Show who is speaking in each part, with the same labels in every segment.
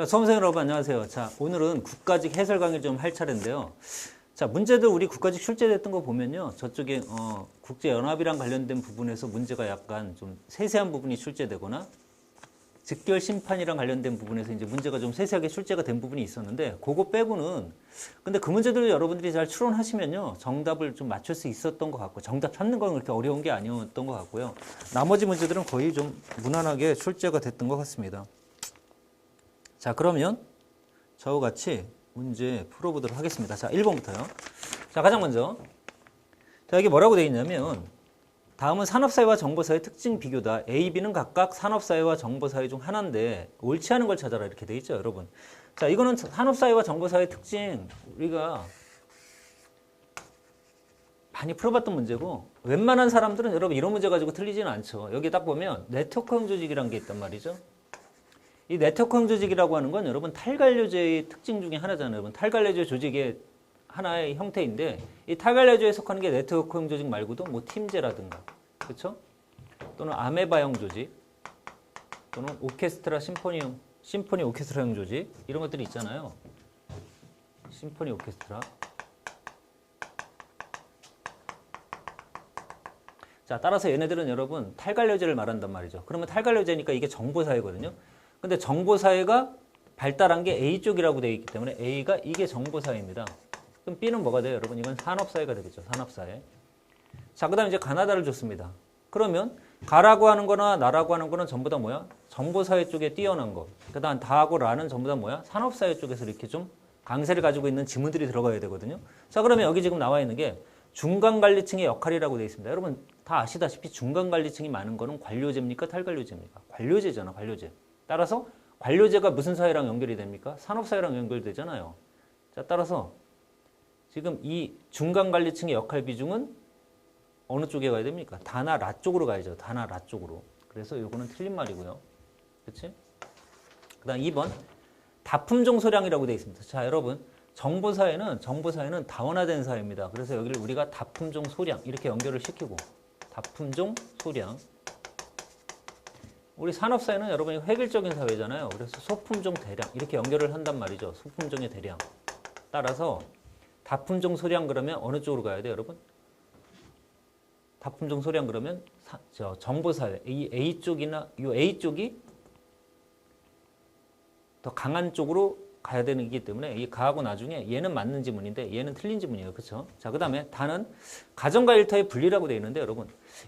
Speaker 1: 자, 수험생 여러분 안녕하세요. 자, 오늘은 국가직 해설 강의를 좀 할 차례인데요. 자, 문제들 우리 국가직 출제됐던 거 보면요. 저쪽에 국제연합이랑 관련된 부분에서 문제가 약간 좀 세세한 부분이 출제되거나 직결 심판이랑 관련된 부분에서 이제 문제가 좀 세세하게 출제가 된 부분이 있었는데 그거 빼고는 근데 그 문제들을 여러분들이 잘 추론하시면요. 정답을 좀 맞출 수 있었던 것 같고 정답 찾는 건 그렇게 어려운 게 아니었던 것 같고요. 나머지 문제들은 거의 좀 무난하게 출제가 됐던 것 같습니다. 자, 그러면 저와 같이 문제 풀어보도록 하겠습니다. 자, 1번부터요. 자, 가장 먼저. 자, 여기 뭐라고 되어 있냐면, 다음은 산업사회와 정보사회 특징 비교다. A, B는 각각 산업사회와 정보사회 중 하나인데, 옳지 않은 걸 찾아라. 이렇게 되어 있죠, 여러분. 자, 이거는 산업사회와 정보사회 특징, 우리가 많이 풀어봤던 문제고, 웬만한 사람들은 여러분 이런 문제 가지고 틀리지는 않죠. 여기 딱 보면, 네트워크형 조직이라는 게 있단 말이죠. 이 네트워크형 조직이라고 하는 건 여러분 탈관료제의 특징 중에 하나잖아요. 여러분 탈관료제 조직의 하나의 형태인데 이 탈관료제에 속하는 게 네트워크형 조직 말고도 뭐 팀제라든가 그렇죠? 또는 아메바형 조직 또는 오케스트라 심포니 오케스트라형 조직 이런 것들이 있잖아요. 심포니 오케스트라. 자, 따라서 얘네들은 여러분 탈관료제를 말한단 말이죠. 그러면 탈관료제니까 이게 정보사회거든요. 근데 정보사회가 발달한 게 A 쪽이라고 되어 있기 때문에 A가 이게 정보사회입니다. 그럼 B는 뭐가 돼요? 여러분 이건 산업사회가 되겠죠. 산업사회. 자, 그 다음에 이제 가나다를 줬습니다. 그러면 가라고 하는 거나 나라고 하는 거는 전부 다 뭐야? 정보사회 쪽에 뛰어난 거. 그 다음 다하고 라는 전부 다 뭐야? 산업사회 쪽에서 이렇게 좀 강세를 가지고 있는 지문들이 들어가야 되거든요. 자, 그러면 여기 지금 나와 있는 게 중간관리층의 역할이라고 되어 있습니다. 여러분 다 아시다시피 중간관리층이 많은 거는 관료제입니까? 탈관료제입니까? 관료제잖아, 관료제. 따라서 관료제가 무슨 사회랑 연결이 됩니까? 산업사회랑 연결되잖아요. 자, 따라서 지금 이 중간관리층의 역할 비중은 어느 쪽에 가야 됩니까? 다나 라 쪽으로 가야죠. 다나 라 쪽으로. 그래서 이거는 틀린 말이고요. 그렇지? 그 다음 2번 다품종 소량이라고 되어 있습니다. 자, 여러분 정보사회는 다원화된 사회입니다. 그래서 여기를 우리가 다품종 소량 이렇게 연결을 시키고 다품종 소량 우리 산업사회는 여러분이 획일적인 사회잖아요. 그래서 소품종 대량 이렇게 연결을 한단 말이죠. 소품종의 대량. 따라서 다품종 소량 그러면 어느 쪽으로 가야 돼요, 여러분? 다품종 소량 그러면 정보사회 이 A 쪽이나 이 A 쪽이 더 강한 쪽으로 가야 되는 거기 때문에 이 가하고 나중에 얘는 맞는 지문인데 얘는 틀린 지문이에요. 그렇죠? 자, 그다음에 다는 가정과 일터의 분리라고 되어 있는데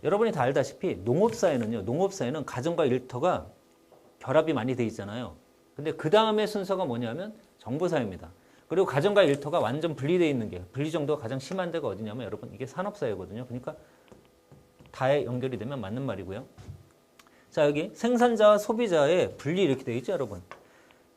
Speaker 1: 여러분이 다 알다시피 농업사회는 가정과 일터가 결합이 많이 되어 있잖아요. 근데 그다음에 순서가 뭐냐면 정보사회입니다. 그리고 가정과 일터가 완전 분리되어 있는 게 분리 정도가 가장 심한 데가 어디냐면 여러분 이게 산업사회거든요. 그러니까 다에 연결이 되면 맞는 말이고요. 자, 여기 생산자와 소비자의 분리 이렇게 되어 있죠, 여러분.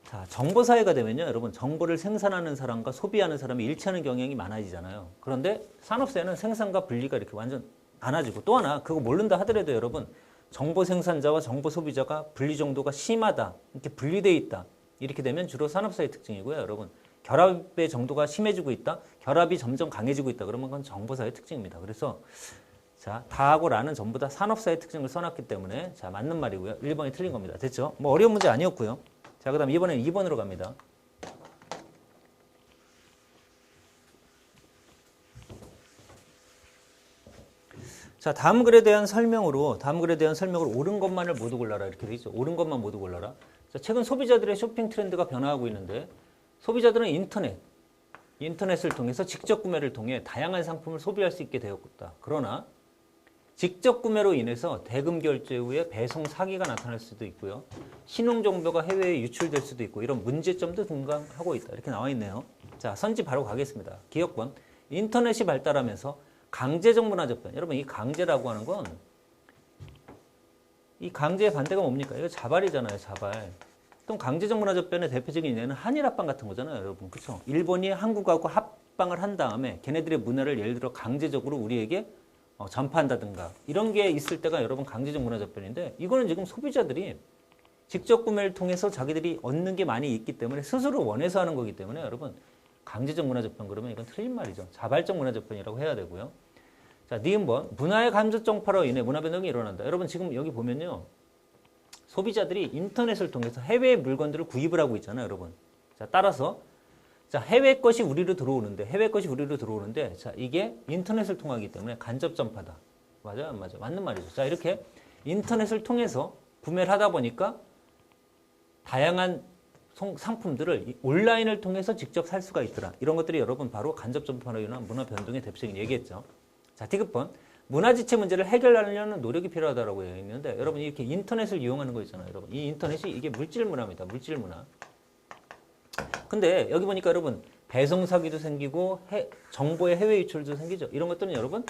Speaker 1: 자, 정보사회가 되면요, 여러분, 정보를 생산하는 사람과 소비하는 사람이 일치하는 경향이 많아지잖아요. 그런데 산업사회는 생산과 분리가 이렇게 완전 많아지고 또 하나, 그거 모른다 하더라도 여러분, 정보 생산자와 정보 소비자가 분리 정도가 심하다, 이렇게 분리되어 있다, 이렇게 되면 주로 산업사회 특징이고요, 여러분. 결합의 정도가 심해지고 있다, 결합이 점점 강해지고 있다, 그러면 그건 정보사회 특징입니다. 그래서 자, 다하고 라는 전부 다 산업사회 특징을 써놨기 때문에 자, 맞는 말이고요. 1번이 틀린 겁니다. 됐죠? 뭐 어려운 문제 아니었고요. 자, 그 다음 이번엔 2번으로 갑니다. 자, 다음 글에 대한 설명으로 옳은 것만을 모두 골라라. 이렇게 돼 있죠. 옳은 것만 모두 골라라. 자, 최근 소비자들의 쇼핑 트렌드가 변화하고 있는데 소비자들은 인터넷을 통해서 직접 구매를 통해 다양한 상품을 소비할 수 있게 되었다. 그러나 직접 구매로 인해서 대금 결제 후에 배송 사기가 나타날 수도 있고요. 신용 정보가 해외에 유출될 수도 있고 이런 문제점도 등장하고 있다. 이렇게 나와 있네요. 자, 선지 바로 가겠습니다. 기억번. 인터넷이 발달하면서 강제적 문화 접근. 여러분 이 강제라고 하는 건 이 강제의 반대가 뭡니까? 이거 자발이잖아요. 자발. 또 강제적 문화 접근의 대표적인 예는 한일 합방 같은 거잖아요. 여러분. 그렇죠? 일본이 한국하고 합방을 한 다음에 걔네들의 문화를 예를 들어 강제적으로 우리에게 전파한다든가 이런 게 있을 때가 여러분 강제적 문화 접변인데 이거는 지금 소비자들이 직접 구매를 통해서 자기들이 얻는 게 많이 있기 때문에 스스로 원해서 하는 거기 때문에 여러분 강제적 문화 접변 그러면 이건 틀린 말이죠. 자발적 문화 접변이라고 해야 되고요. 자, 니은번 문화의 감적 정파로 인해 문화 변동이 일어난다. 여러분 지금 여기 보면요. 소비자들이 인터넷을 통해서 해외 물건들을 구입을 하고 있잖아요, 여러분. 자, 따라서 자, 해외 것이 우리로 들어오는데 자, 이게 인터넷을 통하기 때문에 간접 전파다. 맞아요, 안 맞아요? 맞는 말이죠. 자, 이렇게 인터넷을 통해서 구매를 하다 보니까 다양한 상품들을 온라인을 통해서 직접 살 수가 있더라. 이런 것들이 여러분 바로 간접 전파로 인한 문화 변동의 대표적인 얘기했죠. 자, 디귿번. 문화지체 문제를 해결하려는 노력이 필요하다고 되어 있는데 여러분 이렇게 인터넷을 이용하는 거 있잖아요. 여러분 이 인터넷이 이게 물질 문화입니다. 물질 문화. 근데 여기 보니까 여러분 배송 사기도 생기고 정보의 해외 유출도 생기죠. 이런 것들은 여러분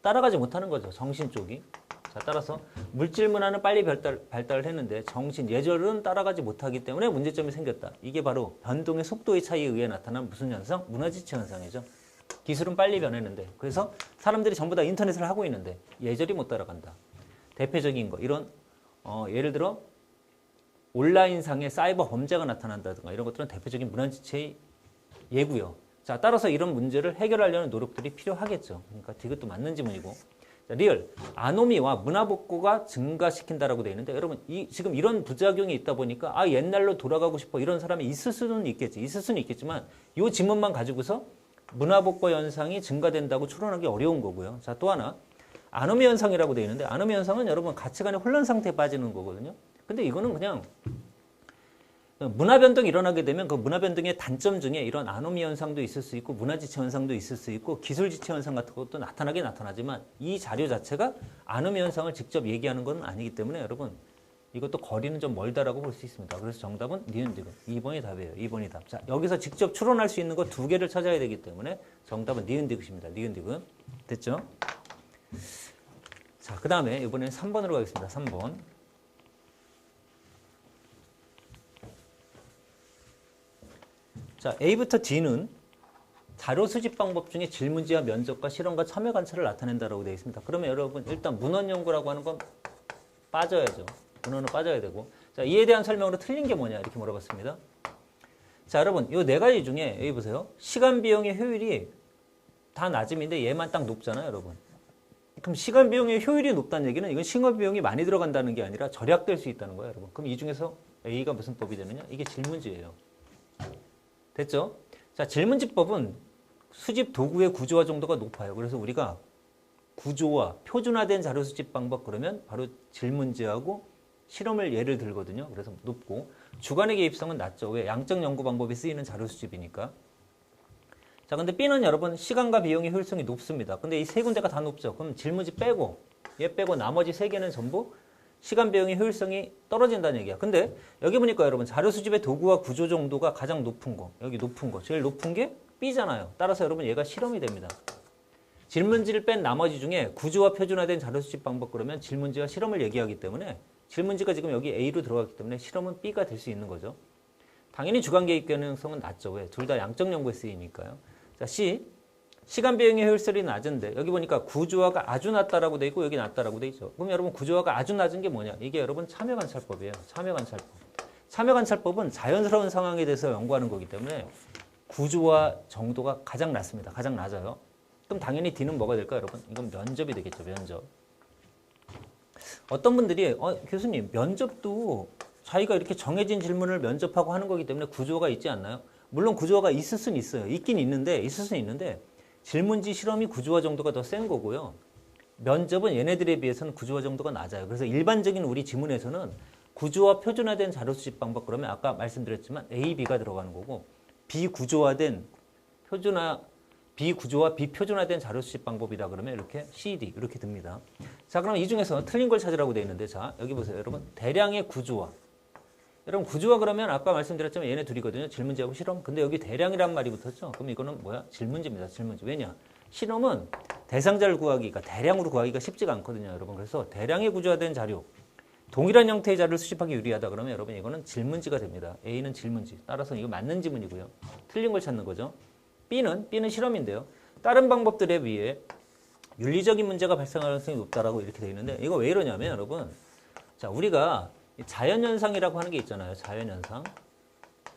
Speaker 1: 따라가지 못하는 거죠. 정신 쪽이. 자, 따라서 물질 문화는 빨리 발달을 했는데 정신, 예절은 따라가지 못하기 때문에 문제점이 생겼다. 이게 바로 변동의 속도의 차이에 의해 나타난 무슨 현상? 문화지체 현상이죠. 기술은 빨리 변했는데 그래서 사람들이 전부 다 인터넷을 하고 있는데 예절이 못 따라간다. 대표적인 거 이런 예를 들어 온라인상의 사이버 범죄가 나타난다든가 이런 것들은 대표적인 문화지체의 예고요. 자, 따라서 이런 문제를 해결하려는 노력들이 필요하겠죠. 그러니까 이것도 맞는 질문이고. 자, 리얼 아노미와 문화복구가 증가시킨다라고 되어 있는데 여러분 지금 이런 부작용이 있다 보니까 옛날로 돌아가고 싶어 이런 사람이 있을 수는 있겠지만 이 지문만 가지고서 문화복구 현상이 증가된다고 추론하기 어려운 거고요. 자, 또 하나 아노미 현상이라고 되어 있는데 아노미 현상은 여러분 가치관의 혼란 상태에 빠지는 거거든요. 근데 이거는 그냥 문화 변동이 일어나게 되면 그 문화 변동의 단점 중에 이런 아노미 현상도 있을 수 있고 문화지체 현상도 있을 수 있고 기술지체 현상 같은 것도 나타나지만 이 자료 자체가 아노미 현상을 직접 얘기하는 건 아니기 때문에 여러분 이것도 거리는 좀 멀다라고 볼 수 있습니다. 그래서 정답은 니은디귿. 2번이 답이에요. 2번이 답. 자, 여기서 직접 추론할 수 있는 거 2개를 찾아야 되기 때문에 정답은 니은디귿입니다. 니은디귿. 됐죠? 자, 그 다음에 이번엔 3번으로 가겠습니다. 3번. 자, A부터 D는 자료 수집 방법 중에 질문지와 면접과 실험과 참여 관찰을 나타낸다라고 되어 있습니다. 그러면 여러분 일단 문헌 연구라고 하는 건 빠져야죠. 문헌은 빠져야 되고. 자, 이에 대한 설명으로 틀린 게 뭐냐 이렇게 물어봤습니다. 자, 여러분 이 네 가지 중에 여기 보세요. 시간 비용의 효율이 다 낮음인데 얘만 딱 높잖아요, 여러분. 그럼 시간 비용의 효율이 높다는 얘기는 이건 시간 비용이 많이 들어간다는 게 아니라 절약될 수 있다는 거예요, 여러분. 그럼 이 중에서 A가 무슨 법이 되느냐? 이게 질문지예요. 됐죠? 자, 질문지법은 수집 도구의 구조화 정도가 높아요. 그래서 우리가 구조화, 표준화된 자료 수집 방법 그러면 바로 질문지하고 실험을 예를 들거든요. 그래서 높고 주관의 개입성은 낮죠. 왜? 양적 연구 방법이 쓰이는 자료 수집이니까. 자, 근데 B는 여러분 시간과 비용의 효율성이 높습니다. 근데 이 세 군데가 다 높죠. 그럼 질문지 빼고 얘 빼고 나머지 세 개는 전부 시간 비용의 효율성이 떨어진다는 얘기야. 근데 여기 보니까 여러분 자료 수집의 도구와 구조 정도가 가장 높은 거, 여기 높은 거, 제일 높은 게 B잖아요. 따라서 여러분 얘가 실험이 됩니다. 질문지를 뺀 나머지 중에 구조와 표준화된 자료 수집 방법 그러면 질문지와 실험을 얘기하기 때문에 질문지가 지금 여기 A로 들어갔기 때문에 실험은 B가 될 수 있는 거죠. 당연히 주관 개입 가능성은 낮죠. 왜? 둘 다 양적 연구에 쓰이니까요. 자, C. 시간 비용의 효율성이 낮은데 여기 보니까 구조화가 아주 낮다라고 돼 있고 여기 낮다라고 돼 있죠. 그럼 여러분 구조화가 아주 낮은 게 뭐냐? 이게 여러분 참여관찰법이에요. 참여관찰법. 참여관찰법은 자연스러운 상황에 대해서 연구하는 거기 때문에 구조화 정도가 가장 낮습니다. 가장 낮아요. 그럼 당연히 D는 뭐가 될까요, 여러분? 이건 면접이 되겠죠. 면접. 어떤 분들이 교수님 면접도 자기가 이렇게 정해진 질문을 면접하고 하는 거기 때문에 구조화가 있지 않나요? 물론 구조화가 있을 수는 있어요. 있긴 있는데 있을 수는 있는데 질문지 실험이 구조화 정도가 더 센 거고요. 면접은 얘네들에 비해서는 구조화 정도가 낮아요. 그래서 일반적인 우리 지문에서는 구조화 표준화된 자료 수집 방법 그러면 아까 말씀드렸지만 A, B가 들어가는 거고 비구조화된 비구조화 비표준화된 자료 수집 방법이다 그러면 이렇게 C, D 이렇게 듭니다. 자, 그럼 이 중에서 틀린 걸 찾으라고 되어 있는데 자, 여기 보세요. 여러분 대량의 구조화. 여러분 구조화 그러면 아까 말씀드렸지만 얘네 둘이거든요. 질문지하고 실험. 근데 여기 대량이란 말이 붙었죠. 그럼 이거는 뭐야? 질문지입니다. 질문지. 왜냐? 실험은 대상자를 구하기가 대량으로 구하기가 쉽지가 않거든요. 여러분. 그래서 대량의 구조화된 자료. 동일한 형태의 자료를 수집하기 유리하다 그러면 여러분 이거는 질문지가 됩니다. A는 질문지. 따라서 이거 맞는 지문이고요. 틀린 걸 찾는 거죠. B는 실험인데요. 다른 방법들에 비해 윤리적인 문제가 발생할 가능성이 높다라고 이렇게 되어 있는데 이거 왜 이러냐면 여러분. 자, 우리가 자연현상이라고 하는 게 있잖아요. 자연현상.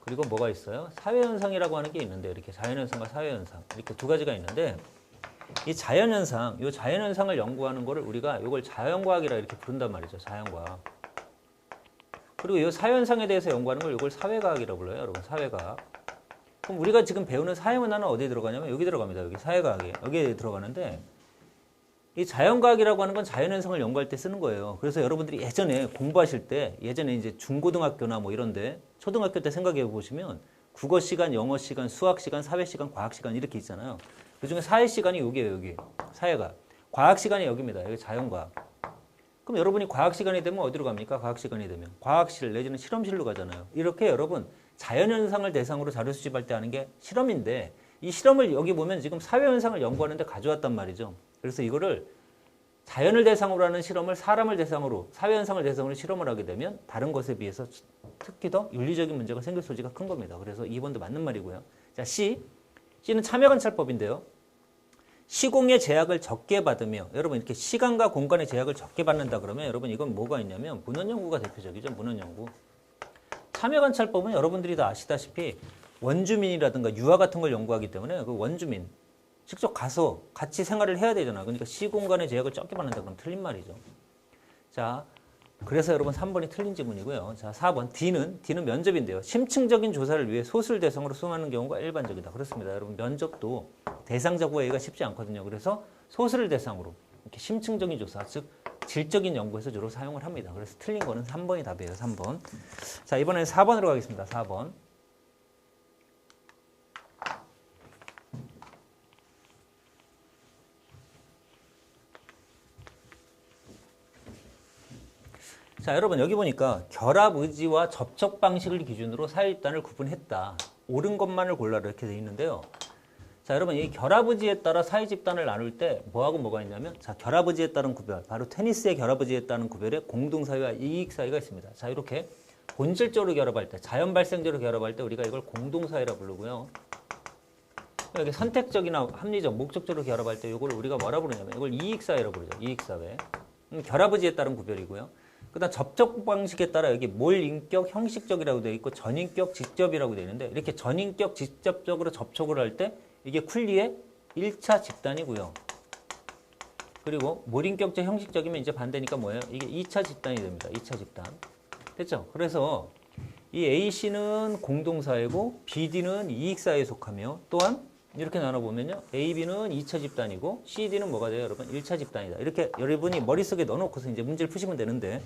Speaker 1: 그리고 뭐가 있어요? 사회현상이라고 하는 게 있는데 이렇게 자연현상과 사회현상 이렇게 두 가지가 있는데 이 자연현상, 이 자연현상을 연구하는 거를 우리가 이걸 자연과학이라 이렇게 부른단 말이죠. 자연과학. 그리고 이 사회현상에 대해서 연구하는 걸 이걸 사회과학이라고 불러요. 여러분, 사회과학. 그럼 우리가 지금 배우는 사회문화는 어디에 들어가냐면 여기 들어갑니다. 여기 사회과학에. 여기에 들어가는데 이 자연과학이라고 하는 건 자연현상을 연구할 때 쓰는 거예요. 그래서 여러분들이 예전에 공부하실 때 예전에 이제 중고등학교나 뭐 이런데 초등학교 때 생각해 보시면 국어 시간, 영어 시간, 수학 시간, 사회 시간, 과학 시간 이렇게 있잖아요. 그 중에 사회 시간이 여기예요, 여기. 사회과학. 과학 시간이 여기입니다. 여기 자연과학. 그럼 여러분이 과학 시간이 되면 어디로 갑니까? 과학 시간이 되면 과학실 내지는 실험실로 가잖아요. 이렇게 여러분 자연현상을 대상으로 자료 수집할 때 하는 게 실험인데 이 실험을 여기 보면 지금 사회현상을 연구하는데 가져왔단 말이죠. 그래서 이거를 자연을 대상으로 하는 실험을 사람을 대상으로, 사회현상을 대상으로 실험을 하게 되면 다른 것에 비해서 특히 더 윤리적인 문제가 생길 소지가 큰 겁니다. 그래서 2번도 맞는 말이고요. 자, C. C는 참여관찰법인데요. 시공의 제약을 적게 받으며, 여러분 이렇게 시간과 공간의 제약을 적게 받는다 그러면 여러분 이건 뭐가 있냐면 문헌연구가 대표적이죠. 문헌연구. 참여관찰법은 여러분들이 다 아시다시피 원주민이라든가 유아 같은 걸 연구하기 때문에 그 원주민 직접 가서 같이 생활을 해야 되잖아. 그러니까 시공간의 제약을 적게 받는다 그러면 틀린 말이죠. 자, 그래서 여러분 3번이 틀린 지문이고요. 자, 4번 D는 면접인데요. 심층적인 조사를 위해 소수를 대상으로 수험하는 경우가 일반적이다. 그렇습니다. 여러분 면접도 대상자 구하기가 쉽지 않거든요. 그래서 소수를 대상으로 이렇게 심층적인 조사, 즉 질적인 연구에서 주로 사용을 합니다. 그래서 틀린 거는 3번이 답이에요. 3번. 자, 이번에는 4번으로 가겠습니다. 4번. 자, 여러분 여기 보니까 결합 의지와 접촉 방식을 기준으로 사회집단을 구분했다. 옳은 것만을 골라라 이렇게 돼 있는데요. 자, 여러분 이 결합 의지에 따라 사회집단을 나눌 때 뭐하고 뭐가 있냐면, 자, 결합 의지에 따른 구별, 바로 테니스의 결합 의지에 따른 구별에 공동사회와 이익사회가 있습니다. 자, 이렇게 본질적으로 결합할 때, 자연 발생적으로 결합할 때 우리가 이걸 공동사회라 부르고요. 여기 선택적이나 합리적, 목적적으로 결합할 때 이걸 우리가 뭐라 부르냐면 이걸 이익사회라고 부르죠. 이익사회. 결합 의지에 따른 구별이고요. 그다음 접촉 방식에 따라 여기 몰인격 형식적이라고 되어 있고 전인격 직접이라고 되어 있는데, 이렇게 전인격 직접적으로 접촉을 할 때 이게 쿨리의 1차 집단이고요. 그리고 몰인격적 형식적이면 이제 반대니까 뭐예요? 이게 2차 집단이 됩니다. 2차 집단. 됐죠? 그래서 이 AC는 공동사회고 BD는 이익사회에 속하며, 또한 이렇게 나눠보면요. AB는 2차 집단이고 CD는 뭐가 돼요? 여러분 1차 집단이다. 이렇게 여러분이 머릿속에 넣어놓고서 이제 문제를 푸시면 되는데,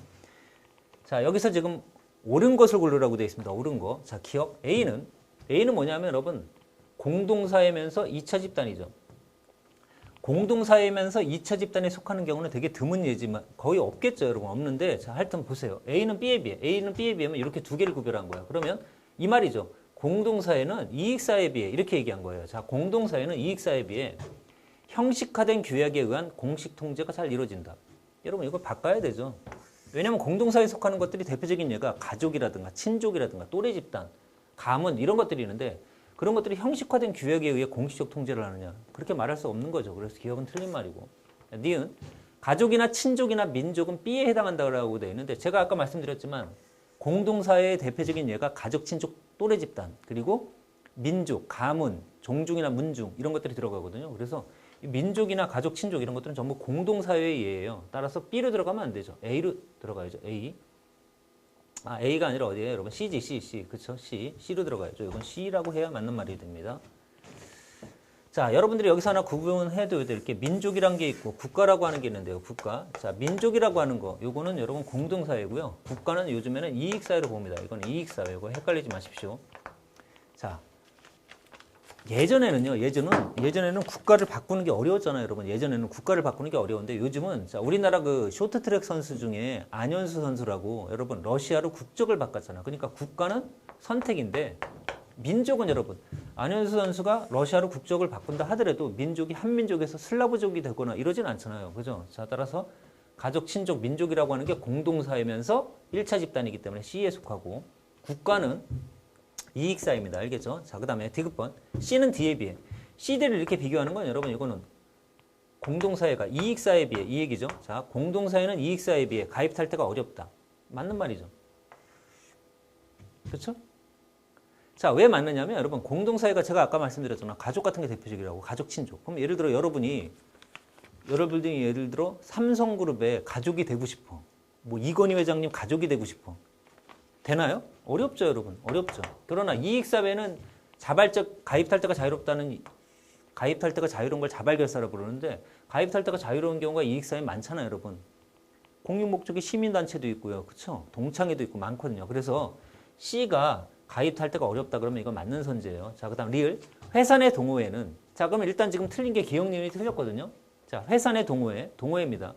Speaker 1: 자, 여기서 지금 옳은 것을 고르라고 되어 있습니다. 옳은 거. 자, 기억. A는 뭐냐면 여러분 공동사회면서 2차 집단이죠. 공동사회면서 2차 집단에 속하는 경우는 되게 드문 예지만 거의 없겠죠. 여러분 없는데, 자, 하여튼 보세요. A는 B에 비해. A는 B에 비하면 이렇게 두 개를 구별한 거예요. 그러면 이 말이죠. 공동사회는 이익사회에 비해 이렇게 얘기한 거예요. 자, 공동사회는 이익사회에 비해 형식화된 규약에 의한 공식 통제가 잘 이루어진다. 여러분 이걸 바꿔야 되죠. 왜냐하면 공동사회에 속하는 것들이 대표적인 예가 가족이라든가 친족이라든가 또래 집단, 가문 이런 것들이 있는데, 그런 것들이 형식화된 규약에 의해 공식적 통제를 하느냐, 그렇게 말할 수 없는 거죠. 그래서 기억은 틀린 말이고. 니은 가족이나 친족이나 민족은 B에 해당한다고 되어 있는데, 제가 아까 말씀드렸지만 공동사회의 대표적인 예가 가족, 친족, 또래 집단, 그리고 민족, 가문, 종중이나 문중 이런 것들이 들어가거든요. 그래서 민족이나 가족, 친족 이런 것들은 전부 공동사회의 예예요. 따라서 B로 들어가면 안 되죠. A로 들어가야죠. A. 아, A가 아니라 어디예요? 여러분 C지, C. 그쵸? C로 들어가야죠. 이건 C라고 해야 맞는 말이 됩니다. 자, 여러분들이 여기서 하나 구분해둬야 될 게 민족이란 게 있고 국가라고 하는 게 있는데요. 국가. 자, 민족이라고 하는 거, 요거는 여러분 공동사회고요. 국가는 요즘에는 이익사회로 봅니다. 이건 이익사회고 헷갈리지 마십시오. 자, 예전에는 국가를 바꾸는 게 어려웠잖아요, 여러분. 예전에는 국가를 바꾸는 게 어려운데 요즘은, 자, 우리나라 그 쇼트트랙 선수 중에 안현수 선수라고 여러분 러시아로 국적을 바꿨잖아요. 그러니까 국가는 선택인데 민족은 여러분 안현수 선수가 러시아로 국적을 바꾼다 하더라도 민족이 한민족에서 슬라브족이 되거나 이러진 않잖아요. 그죠? 자, 따라서 가족, 친족, 민족이라고 하는 게 공동사회면서 1차 집단이기 때문에 C에 속하고, 국가는 이익사회입니다. 알겠죠? 자, 그 다음에 디귿번. C는 D에 비해. CD를 이렇게 비교하는 건 여러분 이거는 공동사회가 이익사회에 비해, 이 얘기죠. 자, 공동사회는 이익사회에 비해 가입 탈퇴가 어렵다. 맞는 말이죠. 그렇죠? 자, 왜 맞느냐면 여러분 공동사회가 제가 아까 말씀드렸잖아요. 가족 같은 게 대표적이라고. 가족, 친족. 그럼 예를 들어 여러분이 예를 들어 삼성그룹의 가족이 되고 싶어. 뭐 이건희 회장님 가족이 되고 싶어. 되나요? 어렵죠, 여러분. 어렵죠. 그러나 이익사회는 가입할 때가 자유로운 걸 자발결사라고 부르는데 가입할 때가 자유로운 경우가 이익사회 많잖아요, 여러분. 공익목적의 시민단체도 있고요. 그렇죠? 동창회도 있고 많거든요. 그래서 C가 가입할 때가 어렵다 그러면 이건 맞는 선지예요. 자, 그다음 리을. 회사 내 동호회는 자, 그러면 일단 지금 틀린 게 기억 니은이 틀렸거든요. 자, 회사 내 동호회입니다.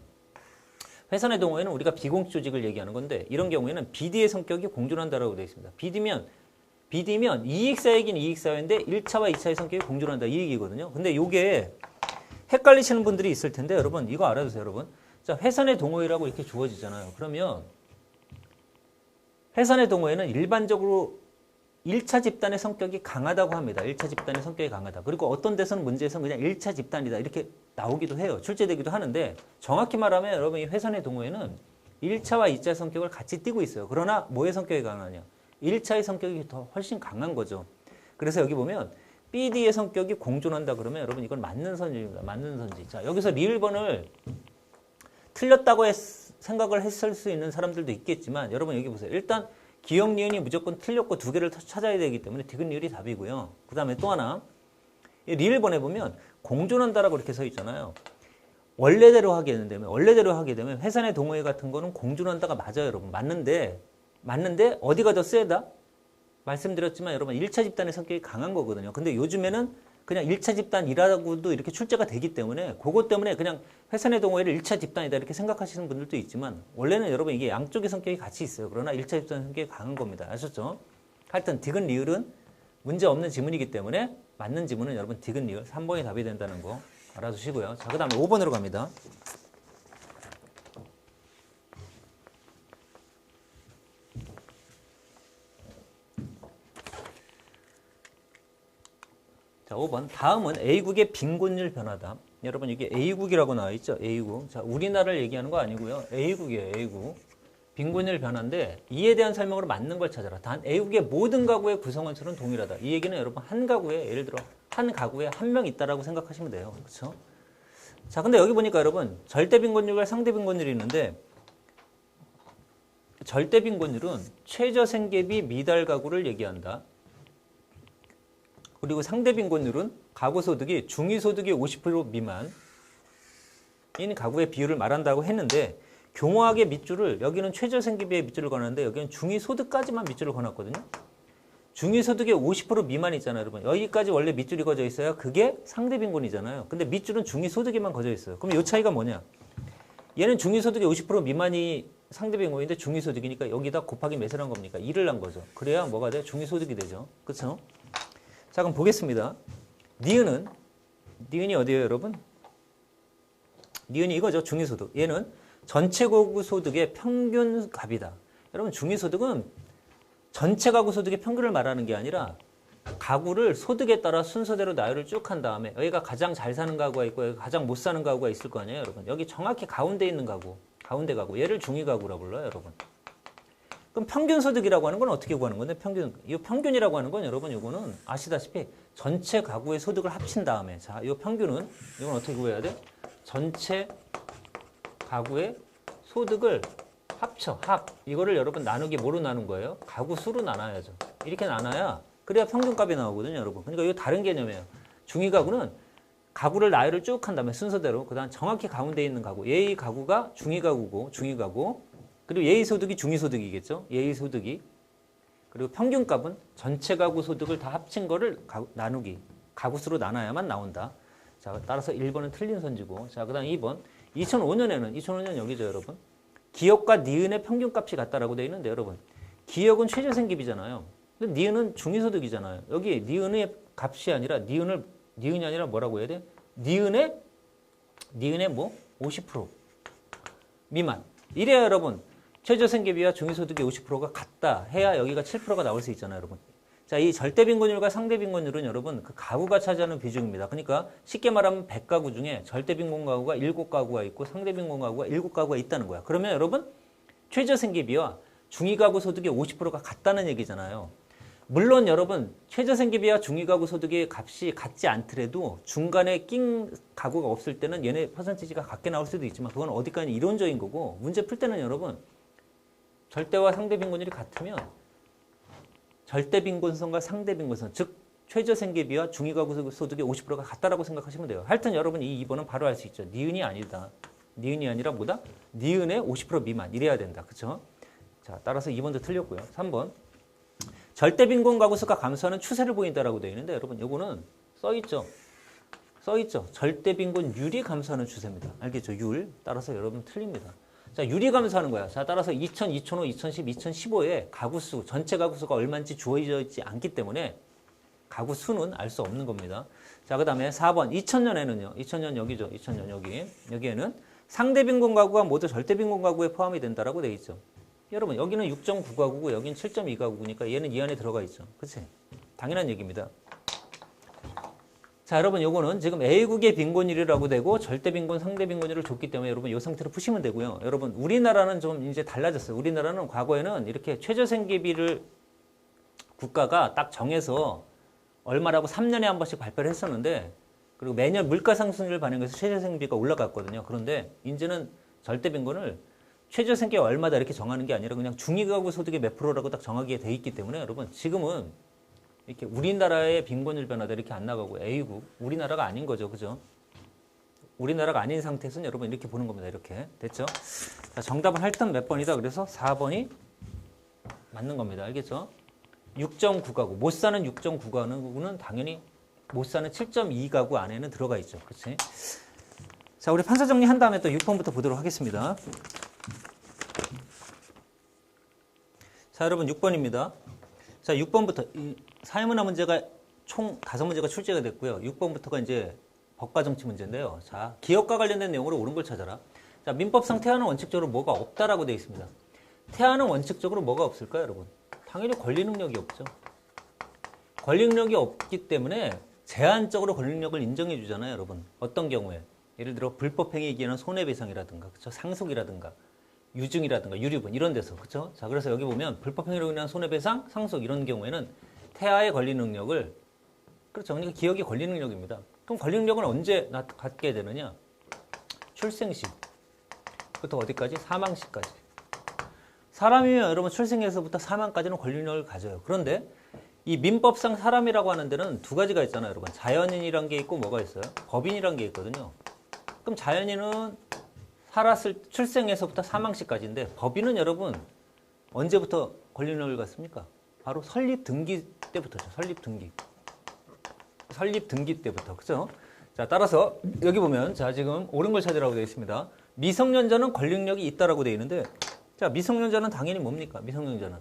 Speaker 1: 회사 내 동호회는 우리가 비공식 조직을 얘기하는 건데 이런 경우에는 BD의 성격이 공존한다라고 되어 있습니다. BD면 이익사회이긴 이익사회인데 1차와 2차의 성격이 공존한다 이 얘기거든요. 근데 이게 헷갈리시는 분들이 있을 텐데 여러분 이거 알아두세요, 여러분. 자, 회사 내 동호회라고 이렇게 주어지잖아요. 그러면 회사 내 동호회는 일반적으로 1차 집단의 성격이 강하다고 합니다. 1차 집단의 성격이 강하다. 그리고 어떤 데서는 문제에서는 그냥 1차 집단이다 이렇게 나오기도 해요. 출제되기도 하는데 정확히 말하면 여러분 이 회사 내 동호회는 1차와 2차의 성격을 같이 띠고 있어요. 그러나 뭐의 성격이 강하냐? 1차의 성격이 더 훨씬 강한 거죠. 그래서 여기 보면 BD의 성격이 공존한다 그러면 여러분 이건 맞는 선지입니다. 맞는 선지. 자, 여기서 리을번을 틀렸다고 생각을 했을 수 있는 사람들도 있겠지만 여러분 여기 보세요. 일단 기억 니은이 무조건 틀렸고 두 개를 찾아야 되기 때문에 디귿 리을이 답이고요. 그 다음에 또 하나 리을번에 보면 공존한다라고 이렇게 서 있잖아요. 원래대로 하게 되면 회사 내 동호회 같은 거는 공존한다가 맞아요, 여러분. 맞는데 어디가 더 세다? 말씀드렸지만 여러분 1차 집단의 성격이 강한 거거든요. 근데 요즘에는 그냥 1차 집단이라고도 이렇게 출제가 되기 때문에 그것 때문에 그냥 회사 내 동호회를 1차 집단이다 이렇게 생각하시는 분들도 있지만 원래는 여러분 이게 양쪽의 성격이 같이 있어요. 그러나 1차 집단 성격이 강한 겁니다. 아셨죠? 하여튼 디귿 리을은 문제 없는 지문이기 때문에 맞는 지문은 여러분 디귿 리을 3번이 답이 된다는 거 알아두시고요. 자, 그 다음에 5번으로 갑니다. 자, 5번. 다음은 A국의 빈곤율 변화다. 여러분 이게 A국이라고 나와 있죠? A국. 자, 우리나라를 얘기하는 거 아니고요. A국이에요. A국. 빈곤율 변화인데 이에 대한 설명으로 맞는 걸 찾아라. 단 A국의 모든 가구의 구성원수는 동일하다. 이 얘기는 여러분 한 가구에 예를 들어 한 가구에 한 명 있다라고 생각하시면 돼요. 그렇죠? 자, 근데 여기 보니까 여러분 절대 빈곤율과 상대 빈곤율이 있는데 절대 빈곤율은 최저 생계비 미달 가구를 얘기한다. 그리고 상대 빈곤율은 가구 소득이 중위소득의 50% 미만인 가구의 비율을 말한다고 했는데 교묘하게 밑줄을 여기는 최저 생계비의 밑줄을 거놨는데 여기는 중위소득까지만 밑줄을 거놨거든요. 중위소득의 50% 미만 있잖아요, 여러분. 여기까지 원래 밑줄이 거져 있어요. 그게 상대 빈곤이잖아요. 근데 밑줄은 중위소득에만 거져 있어요. 그럼 이 차이가 뭐냐? 얘는 중위소득의 50% 미만이 상대 빈곤인데 중위소득이니까 여기다 곱하기 몇을 한 겁니까? 2를 한 거죠. 그래야 뭐가 돼요? 중위소득이 되죠. 그렇죠? 자, 그럼 보겠습니다. 니은이 어디예요, 여러분? 니은이 이거죠. 중위소득. 얘는 전체 가구 소득의 평균 값이다. 여러분 중위소득은 전체 가구 소득의 평균을 말하는 게 아니라 가구를 소득에 따라 순서대로 나열을 쭉 한 다음에 여기가 가장 잘 사는 가구가 있고 여기가 가장 못 사는 가구가 있을 거 아니에요, 여러분. 여기 정확히 가운데 있는 가구, 가운데 가구. 얘를 중위가구라고 불러요, 여러분. 그럼 평균 소득이라고 하는 건 어떻게 구하는 건데 이 평균이라고 하는 건 여러분 이거는 아시다시피 전체 가구의 소득을 합친 다음에 자, 이 평균은 이건 어떻게 구해야 돼? 전체 가구의 소득을 합쳐 이거를 여러분 나누기 뭐로 나눈 거예요? 가구 수로 나눠야죠. 이렇게 나눠야 그래야 평균값이 나오거든요, 여러분. 그러니까 이거 다른 개념이에요. 중위가구는 가구를 나열을 쭉 한 다음에 순서대로 그다음 정확히 가운데 있는 가구 얘의 가구가 중위가구고 중위가구 그리고 예의 소득이 중위소득이겠죠. 예의 소득이. 그리고 평균값은 전체 가구 소득을 다 합친 거를 나누기. 가구수로 나눠야만 나온다. 자, 따라서 1번은 틀린 선지고. 자, 그 다음 2번. 2005년 여기죠, 여러분. 기역과 니은의 평균값이 같다라고 되어 있는데, 여러분. 기역은 최저생계비잖아요. 근데 니은은 중위소득이잖아요. 여기 니은의 값이 아니라 니은이 아니라 뭐라고 해야 돼? 니은의 뭐? 50% 미만. 이래야 여러분. 최저생계비와 중위소득의 50%가 같다 해야 여기가 7%가 나올 수 있잖아요, 여러분. 자, 이 절대빈곤율과 상대빈곤율은 여러분 그 가구가 차지하는 비중입니다. 그러니까 쉽게 말하면 100가구 중에 절대빈곤 가구가 7가구가 있고 상대빈곤 가구가 7가구가 있다는 거야. 그러면 여러분 최저생계비와 중위가구 소득의 50%가 같다는 얘기잖아요. 물론 여러분 최저생계비와 중위가구 소득의 값이 같지 않더라도 중간에 낀 가구가 없을 때는 얘네 퍼센티지가 같게 나올 수도 있지만 그건 어디까지 이론적인 거고 문제 풀 때는 여러분 절대와 상대 빈곤율이 같으면 절대 빈곤선과 상대 빈곤선, 즉 최저생계비와 중위가구 소득의 50%가 같다라고 생각하시면 돼요. 하여튼 여러분 이 2번은 바로 알 수 있죠. 니은이 아니다. 니은이 아니라 뭐다? 니은의 50% 미만 이래야 된다. 그렇죠? 자, 따라서 2번도 틀렸고요. 3번. 절대 빈곤 가구 수가 감소하는 추세를 보인다라고 되어 있는데 여러분 이거는 써 있죠. 절대 빈곤율이 감소하는 추세입니다. 알겠죠? 율. 따라서 여러분 틀립니다. 자, 율이 감소하는 거야. 자, 따라서 2000, 2005, 2010, 2015에 가구 수, 전체 가구 수가 얼마인지 주어져 있지 않기 때문에 가구 수는 알 수 없는 겁니다. 자, 그 다음에 4번. 2000년에는요. 2000년 여기죠. 2000년 여기. 여기에는 상대 빈곤 가구가 모두 절대 빈곤 가구에 포함이 된다라고 되어 있죠. 여러분, 여기는 6.9가구고 여기는 7.2가구니까 얘는 이 안에 들어가 있죠. 그치? 당연한 얘기입니다. 자, 여러분, 요거는 지금 A국의 빈곤율이라고 되고 절대 빈곤, 상대 빈곤율을 줬기 때문에 여러분 이 상태로 푸시면 되고요. 여러분, 우리나라는 좀 이제 달라졌어요. 우리나라는 과거에는 이렇게 최저생계비를 국가가 딱 정해서 얼마라고 3년에 한 번씩 발표를 했었는데 그리고 매년 물가 상승률을 반영해서 최저생계비가 올라갔거든요. 그런데 이제는 절대 빈곤을 최저생계가 얼마다 이렇게 정하는 게 아니라 그냥 중위가구 소득의 몇 프로라고 딱 정하게 돼 있기 때문에 여러분 지금은 이렇게 우리나라의 빈곤율 변화도 이렇게 안 나가고 A국 우리나라가 아닌 거죠, 그죠? 우리나라가 아닌 상태에서는 여러분 이렇게 보는 겁니다. 이렇게 됐죠? 자, 정답은 하여튼 몇 번이다. 그래서 4번이 맞는 겁니다. 알겠죠? 6.9가구 못 사는 6.9가구는 당연히 못 사는 7.2가구 안에는 들어가 있죠, 그렇지? 자, 우리 판서 정리한 다음에 또 6번부터 보도록 하겠습니다. 자, 여러분 6번입니다. 자, 6번부터 이 사회문화 문제가 총 5문제가 출제가 됐고요. 6번부터가 이제 법과 정치 문제인데요. 자, 기업과 관련된 내용으로 옳은 걸 찾아라. 자, 민법상 태아는 원칙적으로 뭐가 없다라고 되어 있습니다. 태아는 원칙적으로 뭐가 없을까요, 여러분? 당연히 권리 능력이 없죠. 권리 능력이 없기 때문에 제한적으로 권리 능력을 인정해 주잖아요, 여러분. 어떤 경우에? 예를 들어 불법 행위에 기하는 손해배상이라든가, 그렇죠? 상속이라든가, 유증이라든가, 유류분 이런 데서, 그렇죠? 자, 그래서 여기 보면 불법 행위로 인한 손해배상, 상속 이런 경우에는 태아의 권리 능력을 그렇죠. 그러니까 기억의 권리 능력입니다. 그럼 권리 능력은 언제 갖게 되느냐? 출생 시부터 어디까지? 사망 시까지. 사람이면 여러분 출생에서부터 사망까지는 권리 능력을 가져요. 그런데 이 민법상 사람이라고 하는 데는 두 가지가 있잖아요, 여러분. 자연인이란 게 있고 뭐가 있어요? 법인이란 게 있거든요. 그럼 자연인은 살았을 출생에서부터 사망 시까지인데 법인은 여러분 언제부터 권리 능력을 갖습니까? 바로 설립 등기 때부터죠. 설립 등기 때부터. 그죠? 자, 따라서 여기 보면 자, 지금 옳은 걸 찾으라고 되어 있습니다. 미성년자는 권리 능력이 있다라고 되어 있는데 자, 미성년자는 당연히 뭡니까? 미성년자는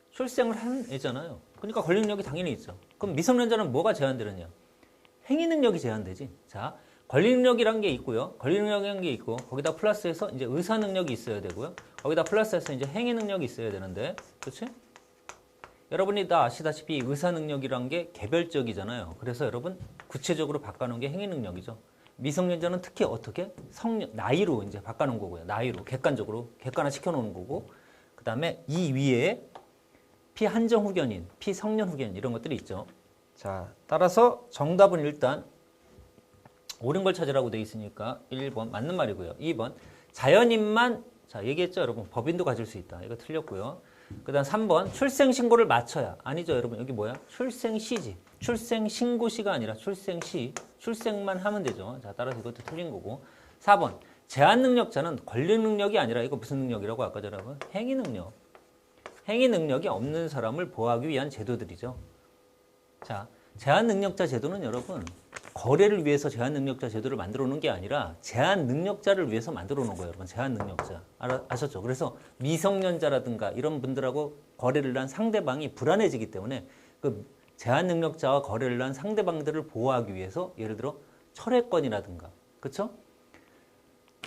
Speaker 1: 출생을 한 애잖아요. 그러니까 권리 능력이 당연히 있죠. 그럼 미성년자는 뭐가 제한되느냐? 행위 능력이 제한되지. 자, 권리 능력이란 게 있고요. 권리 능력이란 게 있고 거기다 플러스해서 이제 의사 능력이 있어야 되고요. 거기다 플러스해서 이제 행위 능력이 있어야 되는데, 그렇지? 여러분이 다 아시다시피 의사 능력이란 게 개별적이잖아요. 그래서 여러분 구체적으로 바꿔놓은 게 행위 능력이죠. 미성년자는 특히 어떻게? 나이로 이제 바꿔놓은 거고요. 나이로 객관적으로 객관화 시켜놓는 거고, 그 다음에 이 위에 피한정 후견인, 피성년 후견인 이런 것들이 있죠. 자, 따라서 정답은 일단 옳은 걸 찾으라고 돼 있으니까 1번 맞는 말이고요. 2번 자연인만 자 얘기했죠, 여러분. 법인도 가질 수 있다. 이거 틀렸고요. 그 다음 3번 출생신고를 맞춰야 아니죠, 여러분. 여기 뭐야? 출생시지. 출생신고시가 아니라 출생시. 출생만 하면 되죠. 자, 따라서 이것도 틀린 거고. 4번 제한능력자는 권리 능력이 아니라 이거 무슨 능력이라고 아까 전에 행위 능력. 행위 능력이 없는 사람을 보호하기 위한 제도들이죠. 자, 제한능력자 제도는 여러분 거래를 위해서 제한능력자 제도를 만들어 놓은 게 아니라 제한능력자를 위해서 만들어 놓은 거예요, 여러분. 제한능력자. 아셨죠? 그래서 미성년자라든가 이런 분들하고 거래를 한 상대방이 불안해지기 때문에 그 제한능력자와 거래를 한 상대방들을 보호하기 위해서 예를 들어 철회권이라든가, 그렇죠?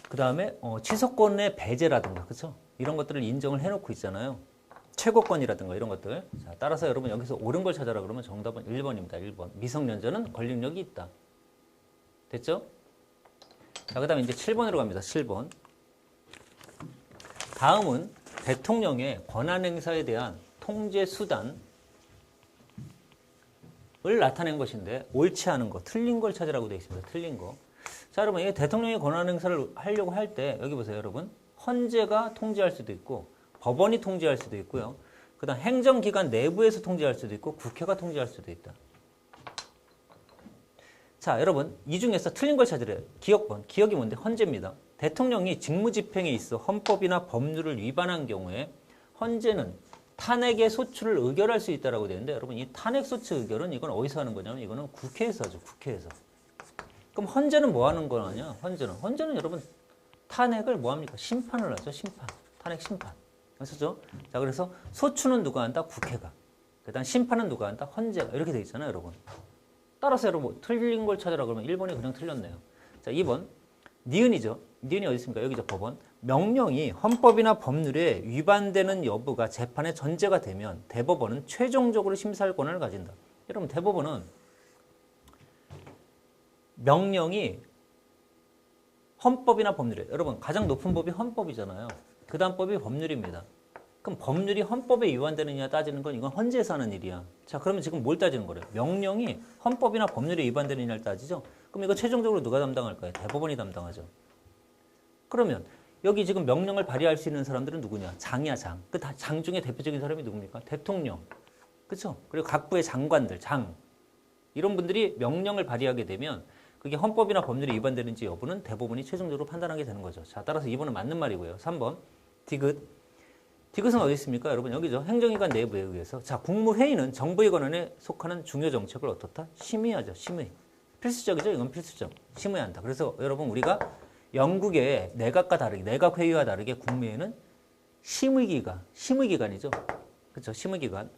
Speaker 1: 그 다음에 취소권의 배제라든가, 그렇죠? 이런 것들을 인정을 해놓고 있잖아요. 최고권이라든가 이런 것들. 자, 따라서 여러분 여기서 옳은 걸 찾아라 그러면 정답은 1번입니다. 1번. 미성년자는 권리 능력이 있다. 됐죠? 자, 그 다음에 이제 7번으로 갑니다. 7번. 다음은 대통령의 권한 행사에 대한 통제 수단을 나타낸 것인데 옳지 않은 거, 틀린 걸 찾으라고 되어 있습니다. 틀린 거. 자, 여러분 이게 대통령의 권한 행사를 하려고 할 때 여기 보세요, 여러분. 헌재가 통제할 수도 있고 법원이 통제할 수도 있고요. 그다음 행정기관 내부에서 통제할 수도 있고 국회가 통제할 수도 있다. 자, 여러분 이 중에서 틀린 걸 찾으래요. 기억번. 기억이 뭔데? 헌재입니다. 대통령이 직무집행에 있어 헌법이나 법률을 위반한 경우에 헌재는 탄핵의 소추를 의결할 수 있다라고 되는데 여러분 이 탄핵 소추 의결은 이건 어디서 하는 거냐면 이거는 국회에서 하죠. 국회에서. 그럼 헌재는 뭐 하는 거냐? 헌재는 여러분 탄핵을 뭐 합니까? 심판을 하죠. 심판. 탄핵 심판. 아시죠? 자, 그래서 소추는 누가 한다? 국회가. 그다음 심판은 누가 한다? 헌재가. 이렇게 돼 있잖아요, 여러분. 따라서 여러분 뭐 틀린 걸 찾으라 그러면 1번이 그냥 틀렸네요. 자, 2번. 니은이죠. 니은이 어디 있습니까? 여기죠. 법원. 명령이 헌법이나 법률에 위반되는 여부가 재판의 전제가 되면 대법원은 최종적으로 심사할 권한을 가진다. 여러분 대법원은 명령이 헌법이나 법률에 여러분 가장 높은 법이 헌법이잖아요. 그 다음 법이 법률입니다. 그럼 법률이 헌법에 위반되느냐 따지는 건 이건 헌재에서 하는 일이야. 자, 그러면 지금 뭘 따지는 거래요? 명령이 헌법이나 법률에 위반되느냐를 따지죠. 그럼 이거 최종적으로 누가 담당할까요? 대법원이 담당하죠. 그러면 여기 지금 명령을 발의할 수 있는 사람들은 누구냐? 장이야, 장. 그 장 중에 대표적인 사람이 누굽니까? 대통령. 그렇죠? 그리고 각부의 장관들, 장. 이런 분들이 명령을 발의하게 되면 그게 헌법이나 법률에 위반되는지 여부는 대법원이 최종적으로 판단하게 되는 거죠. 자, 따라서 2번은 맞는 말이고요. 3번 디귿. 디귿은 어디 있습니까? 여러분 여기죠. 행정기관 내부에 의해서. 자, 국무회의는 정부의 권한에 속하는 중요 정책을 어떻다? 심의하죠. 심의. 필수적이죠. 이건 필수적. 심의한다. 그래서 여러분 우리가 영국의 내각과 다르게 내각회의와 다르게 국무회의는 심의기관이죠. 그렇죠. 심의기관.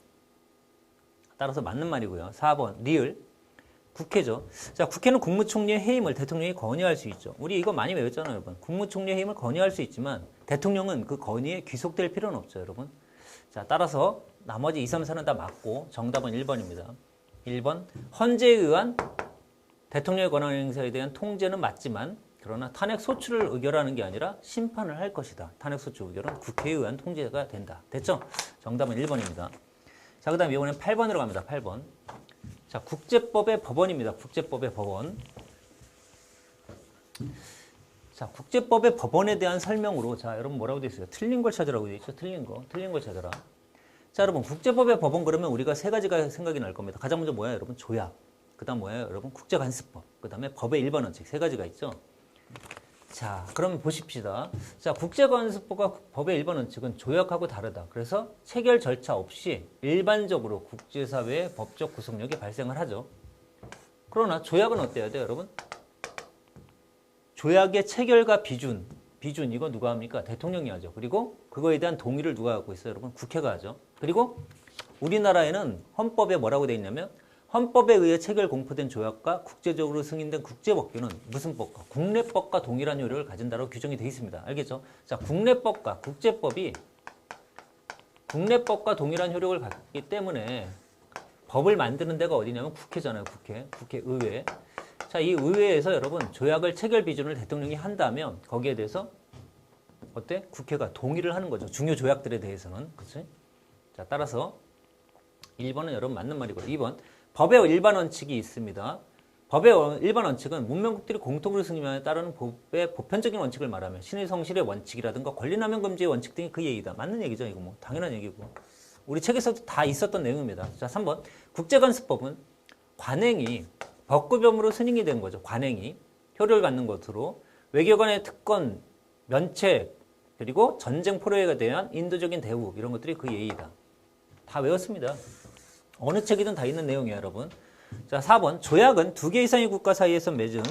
Speaker 1: 따라서 맞는 말이고요. 4번 리을. 국회죠. 자, 국회는 국무총리의 해임을 대통령이 건의할 수 있죠. 우리 이거 많이 외웠잖아요, 여러분. 국무총리의 해임을 건의할 수 있지만 대통령은 그 건의에 귀속될 필요는 없죠, 여러분. 자, 따라서 나머지 2, 3, 4는 다 맞고 정답은 1번입니다. 1번 헌재에 의한 대통령의 권한 행사에 대한 통제는 맞지만 그러나 탄핵 소추를 의결하는 게 아니라 심판을 할 것이다. 탄핵 소추 의결은 국회에 의한 통제가 된다. 됐죠? 정답은 1번입니다. 자, 그 다음 이번엔 8번으로 갑니다. 8번. 자, 국제법의 법원입니다. 국제법의 법원. 자, 국제법의 법원에 대한 설명으로 자, 여러분 뭐라고 되어 있어요? 틀린 걸 찾으라고 되어 있죠. 틀린 걸 찾아라. 자, 여러분 국제법의 법원 그러면 우리가 세 가지가 생각이 날 겁니다. 가장 먼저 뭐야, 여러분? 조약. 그다음 뭐예요, 여러분? 국제관습법. 그다음에 법의 일반 원칙 세 가지가 있죠. 자, 그러면 보십시다. 자, 국제관습법과 법의 일반 원칙은 조약하고 다르다. 그래서 체결 절차 없이 일반적으로 국제사회의 법적 구속력이 발생을 하죠. 그러나 조약은 어때야 돼요, 여러분? 조약의 체결과 비준 이거 누가 합니까? 대통령이 하죠. 그리고 그거에 대한 동의를 누가 갖고 있어요, 여러분? 국회가 하죠. 그리고 우리나라에는 헌법에 뭐라고 돼 있냐면 헌법에 의해 체결 공포된 조약과 국제적으로 승인된 국제법규는 무슨 법과 국내법과 동일한 효력을 가진다고 규정이 되어 있습니다. 알겠죠? 자, 국내법과 국제법이 국내법과 동일한 효력을 갖기 때문에 법을 만드는 데가 어디냐면 국회잖아요. 국회의회. 자, 이 의회에서 여러분 조약을 체결 비준을 대통령이 한다면 거기에 대해서 어때? 국회가 동의를 하는 거죠. 중요 조약들에 대해서는. 그치? 자, 따라서 1번은 여러분 맞는 말이고 2번 법의 일반 원칙이 있습니다. 법의 일반 원칙은 문명국들이 공통으로 승인하에 따르는 법의 보편적인 원칙을 말하면 신의 성실의 원칙이라든가 권리남용 금지의 원칙 등이 그 얘기다. 맞는 얘기죠. 이거 뭐 당연한 얘기고. 우리 책에서도 다 있었던 내용입니다. 자, 3번 국제관습법은 관행이 법구범으로 승인이 된 거죠. 관행이 효력을 갖는 것으로 외교관의 특권, 면책, 그리고 전쟁 포로에 대한 인도적인 대우 이런 것들이 그 예의다. 다 외웠습니다. 어느 책이든 다 있는 내용이에요, 여러분. 자, 4번. 조약은 두 개 이상의 국가 사이에서 맺은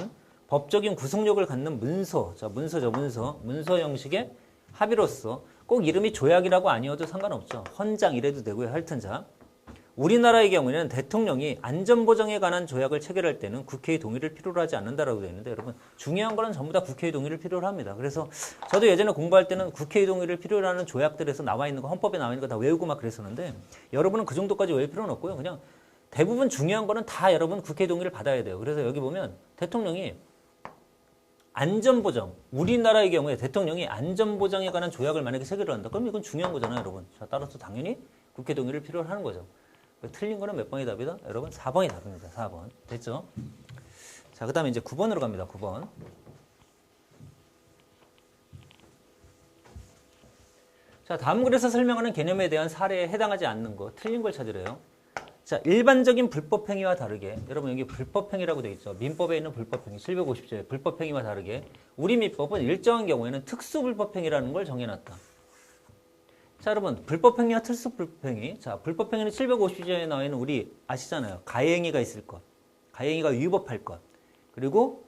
Speaker 1: 법적인 구속력을 갖는 문서. 자, 문서죠, 문서. 문서 형식의 합의로서 꼭 이름이 조약이라고 아니어도 상관없죠. 헌장 이래도 되고요. 하여튼 자. 우리나라의 경우에는 대통령이 안전보장에 관한 조약을 체결할 때는 국회의 동의를 필요로 하지 않는다라고 되어 있는데 여러분 중요한 거는 전부 다 국회의 동의를 필요로 합니다. 그래서 저도 예전에 공부할 때는 국회의 동의를 필요로 하는 조약들에서 나와 있는 거 헌법에 나와 있는 거 다 외우고 막 그랬었는데 여러분은 그 정도까지 외울 필요는 없고요. 그냥 대부분 중요한 거는 다 여러분 국회의 동의를 받아야 돼요. 그래서 여기 보면 대통령이 안전보장, 우리나라의 경우에 대통령이 안전보장에 관한 조약을 만약에 체결을 한다. 그럼 이건 중요한 거잖아요, 여러분. 자, 따라서 당연히 국회 동의를 필요로 하는 거죠. 틀린 거는 몇 번이 답이다? 여러분 4번이 답입니다. 4번. 됐죠? 자, 그 다음에 이제 9번으로 갑니다. 9번. 자, 다음 글에서 설명하는 개념에 대한 사례에 해당하지 않는 거, 틀린 걸 찾으래요. 자, 일반적인 불법행위와 다르게, 여러분 여기 불법행위라고 되어 있죠. 민법에 있는 불법행위, 750조의 불법행위와 다르게 우리 민법은 일정한 경우에는 특수불법행위라는 걸 정해놨다. 자, 여러분 불법행위와 특수불법행위. 자, 불법행위는 750조에 나와 있는 우리 아시잖아요. 가해행위가 있을 것, 가해행위가 위법할 것, 그리고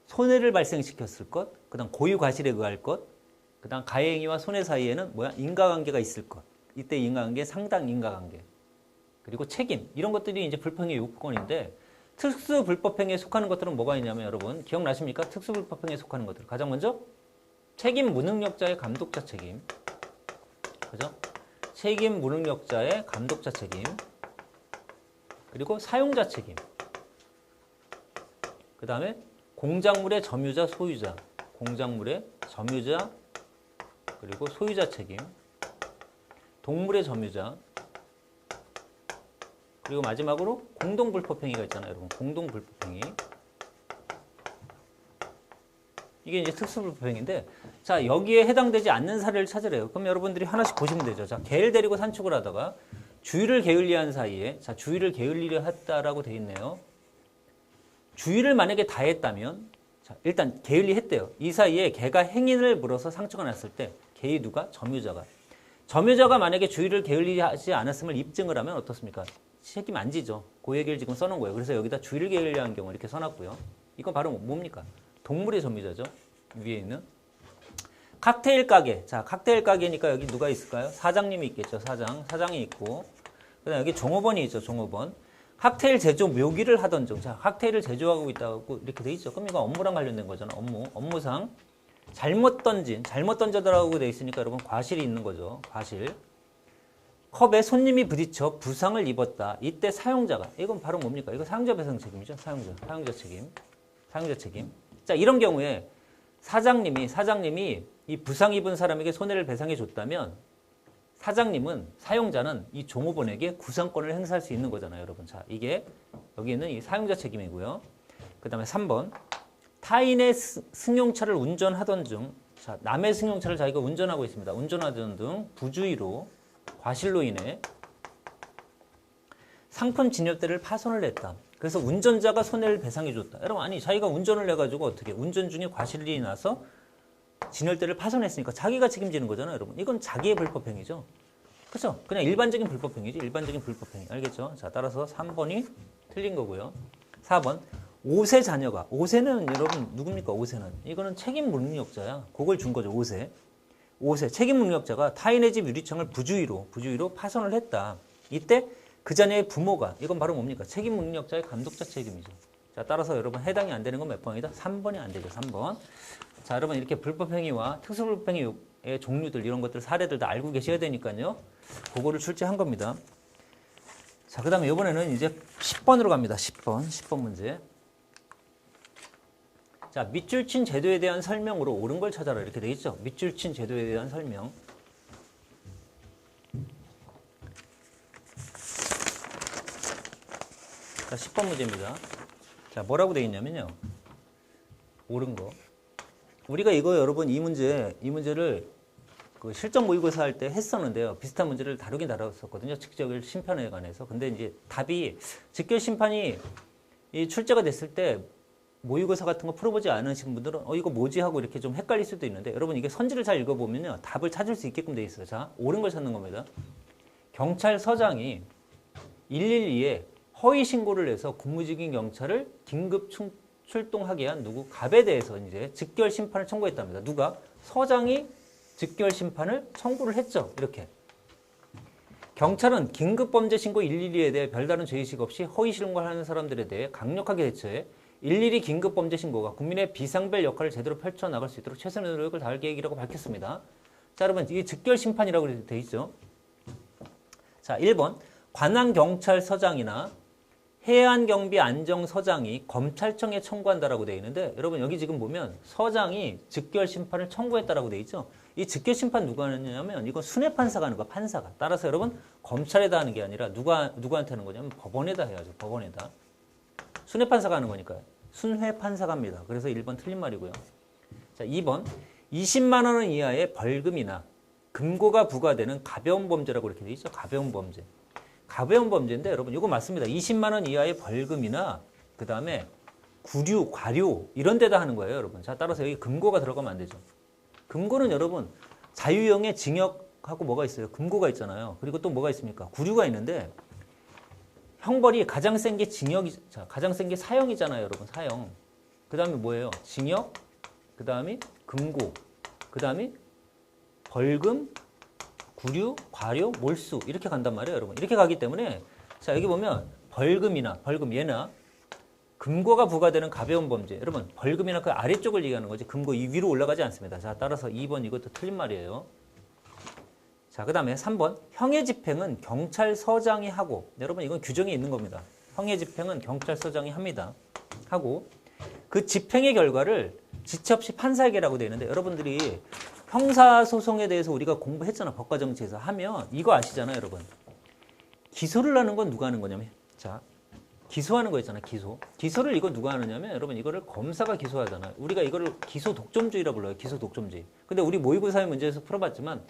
Speaker 1: 손해를 발생시켰을 것, 그 다음 고유과실에 의할 것, 그 다음 가해행위와 손해 사이에는 뭐야? 인과관계가 있을 것. 이때 인과관계, 상당 인과관계. 그리고 책임. 이런 것들이 이제 불법행위 요건인데 특수불법행위에 속하는 것들은 뭐가 있냐면 여러분 기억나십니까? 특수불법행위에 속하는 것들. 가장 먼저 책임 무능력자의 감독자 책임. 그죠? 책임 무능력자의 감독자 책임. 그리고 사용자 책임. 그 다음에 공작물의 점유자, 소유자. 공작물의 점유자, 그리고 소유자 책임, 동물의 점유자, 그리고 마지막으로 공동불법행위가 있잖아요, 여러분. 공동불법행위. 이게 이제 특수불법행위인데, 자, 여기에 해당되지 않는 사례를 찾으래요. 그럼 여러분들이 하나씩 보시면 되죠. 자, 개를 데리고 산축을 하다가 주의를 게을리한 사이에, 자, 주의를 게을리려 했다라고 돼 있네요. 주의를 만약에 다했다면, 자, 일단 게을리 했대요. 이 사이에 개가 행인을 물어서 상처가 났을 때, 개의 누가? 점유자가. 점유자가 만약에 주의를 게을리하지 않았음을 입증을 하면 어떻습니까? 책임 안 지죠. 그 얘기를 지금 써놓은 거예요. 그래서 여기다 주의를 게을리한 경우 이렇게 써놨고요. 이건 바로 뭡니까? 동물의 점유자죠. 위에 있는. 칵테일 가게. 자, 칵테일 가게니까 여기 누가 있을까요? 사장님이 있겠죠. 사장이 있고. 그 다음에 여기 종업원이 있죠. 종업원. 칵테일 제조 묘기를 하던 중. 자, 칵테일을 제조하고 있다고 이렇게 돼 있죠. 그럼 이거 업무랑 관련된 거잖아. 업무상. 잘못 던져더라고 돼 있으니까 여러분 과실이 있는 거죠. 과실. 컵에 손님이 부딪혀 부상을 입었다. 이때 사용자가. 이건 바로 뭡니까? 이거 사용자 배상 책임이죠. 사용자 책임. 자, 이런 경우에 사장님이 이 부상 입은 사람에게 손해를 배상해 줬다면 사용자는 이 종업원에게 구상권을 행사할 수 있는 거잖아요, 여러분. 자, 이게 여기 있는 이 사용자 책임이고요. 그 다음에 3번. 타인의 승용차를 운전하던 중, 자, 남의 승용차를 자기가 운전하고 있습니다. 운전하던 등 부주의로, 과실로 인해 상품 진열대를 파손을 했다. 그래서 운전자가 손해를 배상해 줬다. 여러분, 아니, 자기가 운전을 해가지고 어떻게, 운전 중에 과실이 나서 진열대를 파손했으니까 자기가 책임지는 거잖아요, 여러분. 이건 자기의 불법행위죠. 그렇죠? 그냥 일반적인 불법행위지, 일반적인 불법행위. 알겠죠? 자, 따라서 3번이 틀린 거고요. 4번. 5세 자녀가, 5세는 여러분 누굽니까? 5세는 이거는 책임 무능력자야. 그걸 준 거죠. 5세 책임 무능력자가 타인의 집 유리창을 부주의로 파손을 했다. 이때 그 자녀의 부모가, 이건 바로 뭡니까? 책임 무능력자의 감독자 책임이죠. 자, 따라서 여러분 해당이 안 되는 건 몇 번이다? 3번이 안 되죠. 3번. 자, 여러분 이렇게 불법행위와 특수불법행위의 종류들, 이런 것들 사례들 다 알고 계셔야 되니까요. 그거를 출제한 겁니다. 자, 그 다음에 이번에는 이제 10번으로 갑니다. 10번 문제. 자, 밑줄친 제도에 대한 설명으로 옳은 걸 찾아라. 이렇게 돼 있죠. 밑줄친 제도에 대한 설명. 자, 10번 문제입니다. 자, 뭐라고 돼 있냐면요. 옳은 거. 우리가 이거 여러분 이 문제를 그 실전 모의고사 할 때 했었는데요. 비슷한 문제를 다루긴 다뤘었거든요. 직결 심판에 관해서. 근데 이제 답이 직결 심판이 이 출제가 됐을 때 모의고사 같은 거 풀어보지 않으신 분들은 이거 뭐지 하고 이렇게 좀 헷갈릴 수도 있는데, 여러분 이게 선지를 잘 읽어보면요 답을 찾을 수 있게끔 돼 있어요. 자, 옳은 걸 찾는 겁니다. 경찰서장이 112에 허위 신고를 해서 국무직인 경찰을 긴급 출동하게 한 누구? 갑에 대해서 이제 직결 심판을 청구했답니다. 누가? 서장이 직결 심판을 청구를 했죠. 이렇게. 경찰은 긴급범죄 신고 112에 대해 별다른 죄의식 없이 허위 신고를 하는 사람들에 대해 강력하게 대처해 112 긴급범죄 신고가 국민의 비상벨 역할을 제대로 펼쳐나갈 수 있도록 최선의 노력을 다할 계획이라고 밝혔습니다. 자, 여러분 이게 직결 심판이라고 되어 있죠. 자, 1번 관할경찰서장이나 해안경비안정서장이 검찰청에 청구한다라고 되어 있는데, 여러분 여기 지금 보면 서장이 직결 심판을 청구했다라고 되어 있죠. 이 직결 심판 누가 하느냐면 이건 순회판사가 하는 거야. 판사가. 따라서 여러분 검찰에다 하는 게 아니라 누구한테 하는 거냐면 법원에다 해야죠. 법원에다. 순회판사가 하는 거니까요. 순회판사가 합니다. 그래서 1번 틀린 말이고요. 자, 2번 20만 원 이하의 벌금이나 금고가 부과되는 가벼운 범죄라고 이렇게 돼 있죠. 가벼운 범죄. 가벼운 범죄인데 여러분 이거 맞습니다. 20만 원 이하의 벌금이나 그 다음에 구류, 과료 이런 데다 하는 거예요, 여러분. 자, 따라서 여기 금고가 들어가면 안 되죠. 금고는 여러분 자유형의 징역하고 뭐가 있어요? 금고가 있잖아요. 그리고 또 뭐가 있습니까? 구류가 있는데 형벌이 가장 센 게 징역이, 자, 가장 센 게 사형이잖아요, 여러분. 사형. 그 다음에 뭐예요? 징역, 그 다음에 금고, 그 다음에 벌금, 구류, 과료, 몰수 이렇게 간단 말이에요, 여러분. 이렇게 가기 때문에 자, 여기 보면 벌금이나 벌금 얘나 금고가 부과되는 가벼운 범죄. 여러분, 벌금이나 그 아래쪽을 얘기하는 거지. 금고 이 위로 올라가지 않습니다. 자, 따라서 2번 이것도 틀린 말이에요. 자, 그 다음에 3번. 형의 집행은 경찰서장이 하고, 여러분 이건 규정이 있는 겁니다. 형의 집행은 경찰서장이 합니다. 하고, 그 집행의 결과를 지체 없이 판사에게라고 되어 있는데, 여러분들이 형사소송에 대해서 우리가 공부했잖아. 법과 정치에서 하면 이거 아시잖아요, 여러분. 기소를 하는 건 누가 하는 거냐면, 자, 기소하는 거 있잖아요, 기소. 기소를 이거 누가 하느냐면, 여러분 이거를 검사가 기소하잖아요. 우리가 이거를 기소 독점주의라고 불러요, 기소 독점주의. 근데 우리 모의고사의 문제에서 풀어봤지만,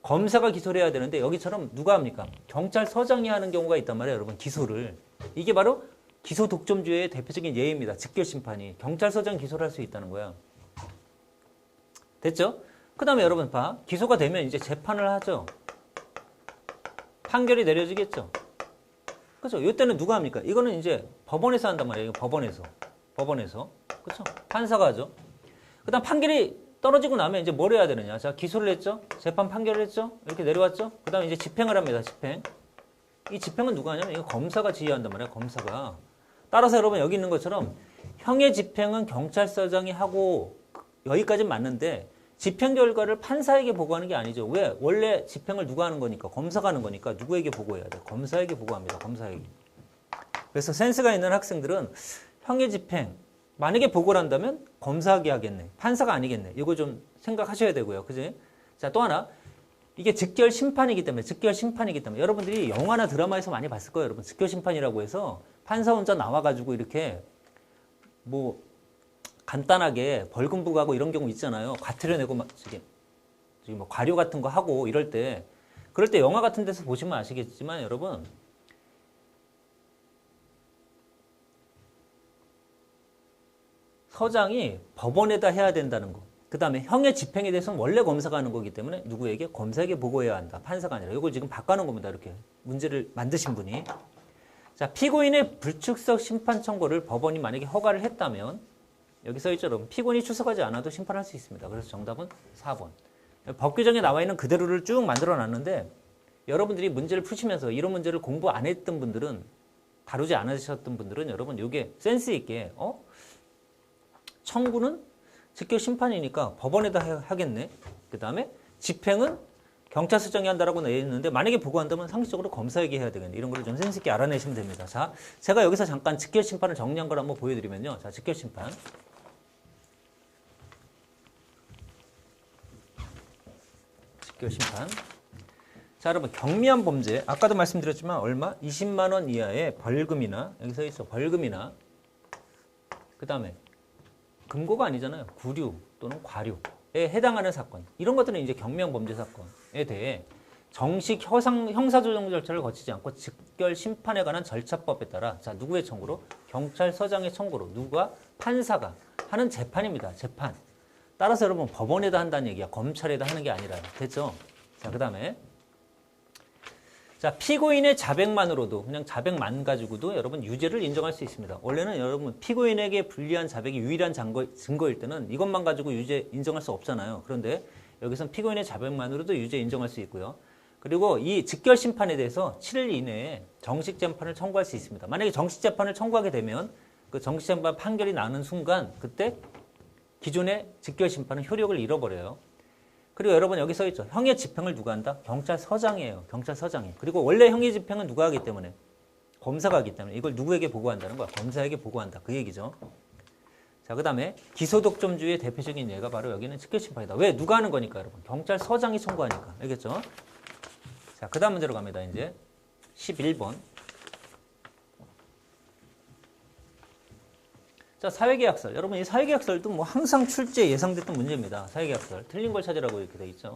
Speaker 1: 검사가 기소를 해야 되는데 여기처럼 누가 합니까? 경찰서장이 하는 경우가 있단 말이에요, 여러분. 기소를. 이게 바로 기소 독점주의의 대표적인 예입니다. 직결심판이. 경찰서장 기소를 할 수 있다는 거야. 됐죠? 그 다음에 여러분 봐. 기소가 되면 이제 재판을 하죠. 판결이 내려지겠죠. 그죠? 이때는 누가 합니까? 이거는 이제 법원에서 한단 말이에요. 법원에서. 그죠? 판사가 하죠. 그 다음 판결이 떨어지고 나면 이제 뭘 해야 되느냐. 자, 기소를 했죠. 재판 판결을 했죠. 이렇게 내려왔죠. 그 다음에 이제 집행을 합니다. 집행. 이 집행은 누가 하냐면 이거 검사가 지휘한단 말이에요. 검사가. 따라서 여러분 여기 있는 것처럼 형의 집행은 경찰서장이 하고 여기까지는 맞는데 집행 결과를 판사에게 보고하는 게 아니죠. 왜? 원래 집행을 누가 하는 거니까 검사가 하는 거니까 누구에게 보고해야 돼? 검사에게 보고합니다. 검사에게. 그래서 센스가 있는 학생들은 형의 집행 만약에 보고를 한다면 검사에게 하겠네. 판사가 아니겠네. 이거 좀 생각하셔야 되고요. 그지? 자, 또 하나. 이게 직결 심판이기 때문에 여러분들이 영화나 드라마에서 많이 봤을 거예요. 여러분 직결 심판이라고 해서 판사 혼자 나와가지고 이렇게 뭐 간단하게 벌금 부과하고 이런 경우 있잖아요. 과태료 내고 막 저기 뭐 과료 같은 거 하고 이럴 때 그럴 때 영화 같은 데서 보시면 아시겠지만 여러분 서장이 법원에다 해야 된다는 거. 그 다음에 형의 집행에 대해서는 원래 검사가 하는 거기 때문에 누구에게? 검사에게 보고해야 한다. 판사가 아니라. 이걸 지금 바꿔놓은 겁니다. 이렇게 문제를 만드신 분이. 자, 피고인의 불출석 심판 청구를 법원이 만약에 허가를 했다면 여기 써 있죠. 여러분. 피고인이 출석하지 않아도 심판할 수 있습니다. 그래서 정답은 4번. 법 규정에 나와 있는 그대로를 쭉 만들어 놨는데 여러분들이 문제를 푸시면서 이런 문제를 공부 안 했던 분들은 다루지 않으셨던 분들은 여러분 이게 센스 있게 청구는 직결 심판이니까 법원에다 하겠네. 그 다음에 집행은 경찰서장이 한다라고 내 있는데 만약에 보고한다면 상식적으로 검사에게 해야 되겠네. 이런 걸 좀 센스 있게 알아내시면 됩니다. 자, 제가 여기서 잠깐 직결 심판을 정리한 걸 한번 보여드리면요. 자, 직결 심판. 직결 심판. 자, 여러분 경미한 범죄. 아까도 말씀드렸지만 얼마? 20만 원 이하의 벌금이나 여기 서 있어. 벌금이나 그 다음에 금고가 아니잖아요. 구류 또는 과료에 해당하는 사건. 이런 것들은 이제 경미한 범죄 사건에 대해 정식 형사조정 절차를 거치지 않고 직결 심판에 관한 절차법에 따라 자, 누구의 청구로? 경찰서장의 청구로. 누가? 판사가 하는 재판입니다. 재판. 따라서 여러분 법원에다 한다는 얘기야. 검찰에다 하는 게 아니라. 됐죠? 자, 그 다음에 자, 피고인의 자백만으로도 그냥 자백만 가지고도 여러분 유죄를 인정할 수 있습니다. 원래는 여러분 피고인에게 불리한 자백이 유일한 증거일 때는 이것만 가지고 유죄 인정할 수 없잖아요. 그런데 여기서는 피고인의 자백만으로도 유죄 인정할 수 있고요. 그리고 이 직결 심판에 대해서 7일 이내에 정식 재판을 청구할 수 있습니다. 만약에 정식 재판을 청구하게 되면 그 정식 재판 판결이 나는 순간 그때 기존의 직결 심판은 효력을 잃어버려요. 그리고 여러분 여기 써 있죠. 형의 집행을 누가 한다? 경찰서장이에요. 경찰서장이. 그리고 원래 형의 집행은 누가 하기 때문에? 검사가 하기 때문에 이걸 누구에게 보고한다는 거야? 검사에게 보고한다. 그 얘기죠. 자, 그 다음에 기소독점주의의 대표적인 예가 바로 여기는 직결심판이다. 왜? 누가 하는 거니까 여러분. 경찰서장이 청구하니까. 알겠죠? 자, 그 다음 문제로 갑니다. 이제 11번. 자, 사회계약설. 여러분 이 사회계약설도 뭐 항상 출제 예상됐던 문제입니다. 사회계약설. 틀린 걸 찾으라고 이렇게 돼 있죠.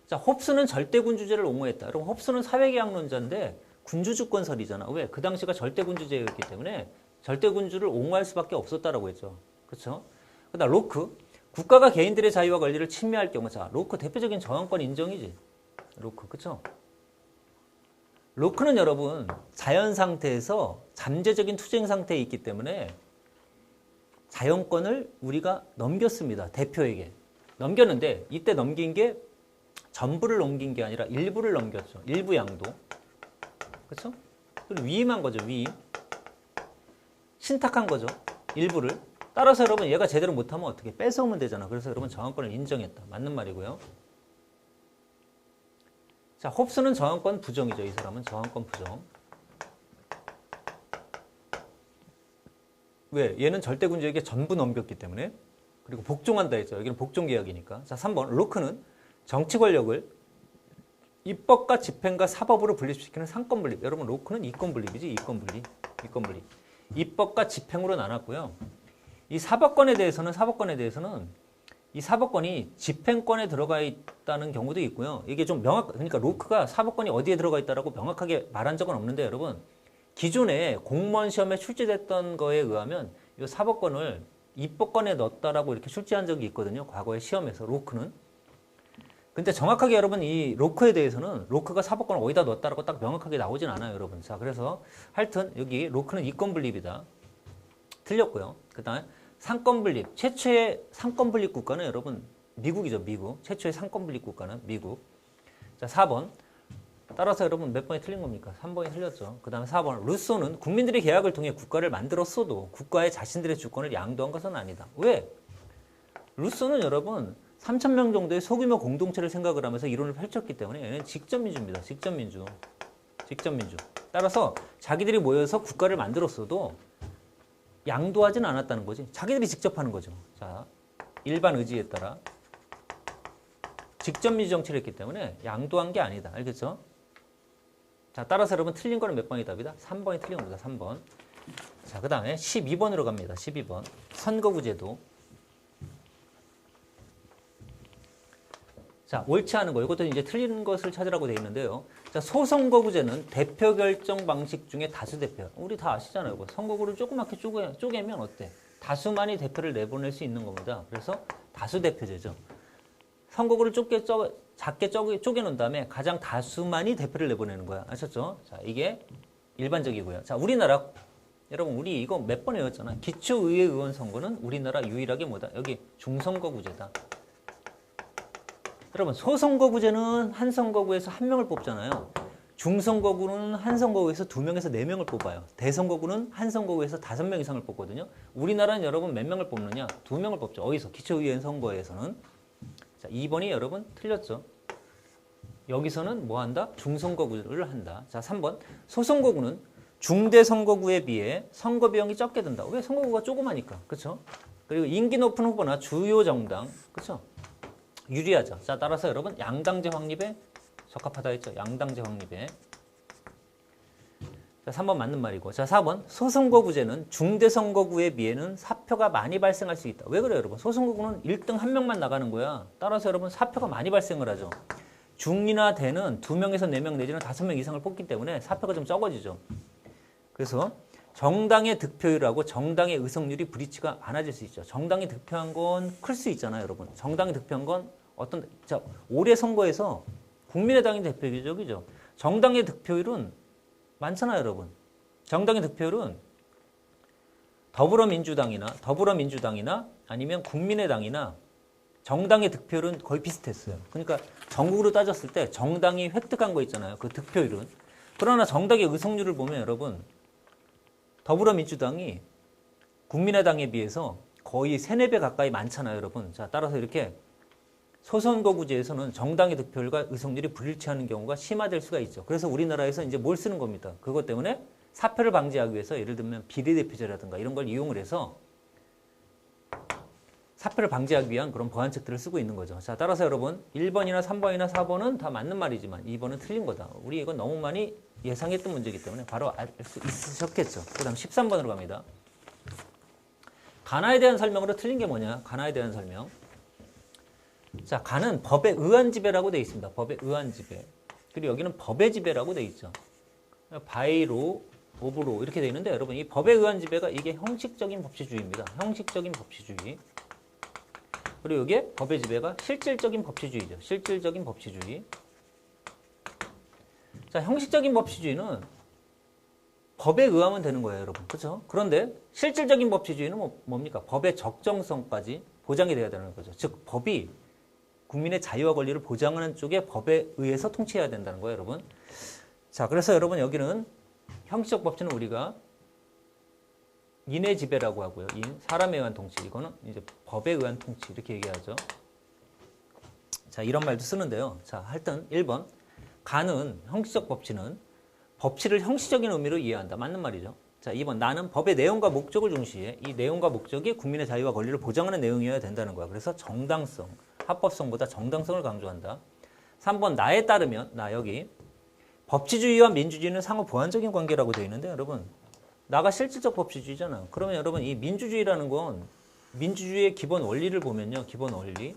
Speaker 1: 자, 자, 홉스는 절대군주제를 옹호했다. 여러분, 홉스는 사회계약론자인데 군주주권설이잖아. 왜? 그 당시가 절대군주제였기 때문에 절대군주를 옹호할 수밖에 없었다라고 했죠. 그렇죠? 그다음 로크, 국가가 개인들의 자유와 권리를 침해할 경우, 자, 로크 대표적인 저항권 인정이지. 로크, 그렇죠? 로크는 여러분 자연 상태에서 잠재적인 투쟁 상태에 있기 때문에 자연권을 우리가 넘겼습니다. 대표에게. 넘겼는데 이때 넘긴 게 전부를 넘긴 게 아니라 일부를 넘겼죠. 일부 양도. 그렇죠? 위임한 거죠. 위임. 신탁한 거죠. 일부를. 따라서 여러분 얘가 제대로 못하면 어떻게 뺏어오면 되잖아. 그래서 여러분 저항권을 인정했다. 맞는 말이고요. 자, 홉스는 저항권 부정이죠. 이 사람은 저항권 부정. 왜? 얘는 절대군주에게 전부 넘겼기 때문에. 그리고 복종한다 했죠. 여기는 복종계약이니까. 자, 3번. 로크는 정치 권력을 입법과 집행과 사법으로 분립시키는 상권 분립. 여러분 로크는 이권 분립이지. 이권 분립. 이권 분립. 입법과 집행으로 나눴고요. 이 사법권에 대해서는 이 사법권이 집행권에 들어가 있다는 경우도 있고요. 이게 좀 그러니까 로크가 사법권이 어디에 들어가 있다라고 명확하게 말한 적은 없는데 여러분 기존에 공무원 시험에 출제됐던 거에 의하면 이 사법권을 입법권에 넣었다라고 이렇게 출제한 적이 있거든요. 과거의 시험에서 로크는. 근데 정확하게 여러분 이 로크에 대해서는 로크가 사법권을 어디다 넣었다라고 딱 명확하게 나오진 않아요, 여러분. 자, 그래서 하여튼 여기 로크는 이권 분립이다. 틀렸고요. 그다음에 상권 분립. 최초의 상권 분립 국가는 여러분 미국이죠, 미국. 최초의 상권 분립 국가는 미국. 자, 4번. 따라서 여러분 몇 번이 틀린 겁니까? 3번이 틀렸죠. 그다음에 4번. 루소는 국민들의 계약을 통해 국가를 만들었어도 국가의 자신들의 주권을 양도한 것은 아니다. 왜? 루소는 여러분 3,000명 정도의 소규모 공동체를 생각을 하면서 이론을 펼쳤기 때문에 얘는 직접민주입니다. 직접민주. 직접민주. 따라서 자기들이 모여서 국가를 만들었어도 양도하진 않았다는 거지. 자기들이 직접 하는 거죠. 자, 일반 의지에 따라 직접민주 정치를 했기 때문에 양도한 게 아니다. 알겠죠? 자, 따라서 여러분 틀린 거는 몇 번이 답이다? 3번이 틀린 겁니다. 3번. 자, 그 다음에 12번으로 갑니다. 12번. 선거구제도. 자, 옳지 않은 거. 이것도 이제 틀린 것을 찾으라고 되어 있는데요. 자, 소선거구제는 대표 결정 방식 중에 다수대표. 우리 다 아시잖아요. 선거구를 조그맣게 쪼개면 어때? 다수만이 대표를 내보낼 수 있는 겁니다. 그래서 다수대표제죠. 선거구를 작게 쪼개놓은 다음에 가장 다수만이 대표를 내보내는 거야. 아셨죠? 자, 이게 일반적이고요. 자, 우리나라, 여러분, 우리 이거 몇 번 외웠잖아. 기초의회 의원 선거는 우리나라 유일하게 뭐다? 여기 중선거구제다. 여러분, 소선거구제는 한 선거구에서 한 명을 뽑잖아요. 중선거구는 한 선거구에서 2명에서 4명을 뽑아요. 대선거구는 한 선거구에서 5명 이상을 뽑거든요. 우리나라는 여러분 몇 명을 뽑느냐? 2명을 뽑죠. 어디서? 기초의회 선거에서는. 자, 2번이 여러분 틀렸죠. 여기서는 뭐 한다? 중선거구를 한다. 자, 3번. 소선거구는 중대선거구에 비해 선거 비용이 적게 든다. 왜? 선거구가 조그마니까. 그렇죠? 그리고 인기 높은 후보나 주요 정당. 그렇죠? 유리하죠. 자, 따라서 여러분 양당제 확립에 적합하다 했죠. 양당제 확립에. 자, 3번 맞는 말이고. 자, 4번. 소선거구제는 중대선거구에 비해는 사표가 많이 발생할 수 있다. 왜 그래요, 여러분? 소선거구는 1등 1명만 나가는 거야. 따라서 여러분 사표가 많이 발생을 하죠. 중이나 대는 2명에서 4명 내지는 5명 이상을 뽑기 때문에 사표가 좀 적어지죠. 그래서 정당의 득표율하고 정당의 의석률이 불이치가 많아질 수 있죠. 정당이 득표한 건 클 수 있잖아요, 여러분. 정당이 득표한 건 자, 올해 선거에서 국민의당이 대표적이죠. 정당의 득표율은 많잖아요, 여러분. 정당의 득표율은 더불어민주당이나 아니면 국민의당이나 정당의 득표율은 거의 비슷했어요. 그러니까 전국으로 따졌을 때 정당이 획득한 거 있잖아요. 그 득표율은. 그러나 정당의 의석률을 보면 여러분 더불어민주당이 국민의당에 비해서 거의 3, 4배 가까이 많잖아요, 여러분. 자, 따라서 이렇게 소선거구제에서는 정당의 득표율과 의석률이 불일치하는 경우가 심화될 수가 있죠. 그래서 우리나라에서 이제 뭘 쓰는 겁니다. 그것 때문에 사표를 방지하기 위해서 예를 들면 비례대표제라든가 이런 걸 이용을 해서 사표를 방지하기 위한 그런 보완책들을 쓰고 있는 거죠. 자, 따라서 여러분 1번이나 3번이나 4번은 다 맞는 말이지만 2번은 틀린 거다. 우리 이건 너무 많이 예상했던 문제이기 때문에 바로 알 수 있으셨겠죠. 그 다음 13번으로 갑니다. 가나에 대한 설명으로 틀린 게 뭐냐? 가나에 대한 설명. 자, 간은 법에 의한 지배라고 되어 있습니다. 법에 의한 지배. 그리고 여기는 법의 지배라고 되어 있죠. 바이로, 오브로 이렇게 되어 있는데 여러분 이 법에 의한 지배가 이게 형식적인 법치주의입니다. 형식적인 법치주의. 그리고 이게 법의 지배가 실질적인 법치주의죠. 실질적인 법치주의. 자, 형식적인 법치주의는 법에 의하면 되는 거예요, 여러분. 그렇죠? 그런데 실질적인 법치주의는 뭡니까? 법의 적정성까지 보장이 돼야 되는 거죠. 즉, 법이 국민의 자유와 권리를 보장하는 쪽에 법에 의해서 통치해야 된다는 거예요, 여러분. 자, 그래서 여러분 여기는 형식적 법치는 우리가 인의 지배라고 하고요. 사람에 의한 통치. 이거는 이제 법에 의한 통치. 이렇게 얘기하죠. 자, 이런 말도 쓰는데요. 자, 하여튼 1번. 간은 형식적 법치는 법치를 형식적인 의미로 이해한다. 맞는 말이죠. 자, 2번. 나는 법의 내용과 목적을 중시해. 이 내용과 목적이 국민의 자유와 권리를 보장하는 내용이어야 된다는 거야. 그래서 정당성, 합법성보다 정당성을 강조한다. 3번. 나에 따르면, 나 여기 법치주의와 민주주의는 상호 보완적인 관계라고 되어 있는데 여러분 나가 실질적 법치주의잖아요. 그러면 여러분 이 민주주의라는 건 민주주의의 기본 원리를 보면요. 기본 원리.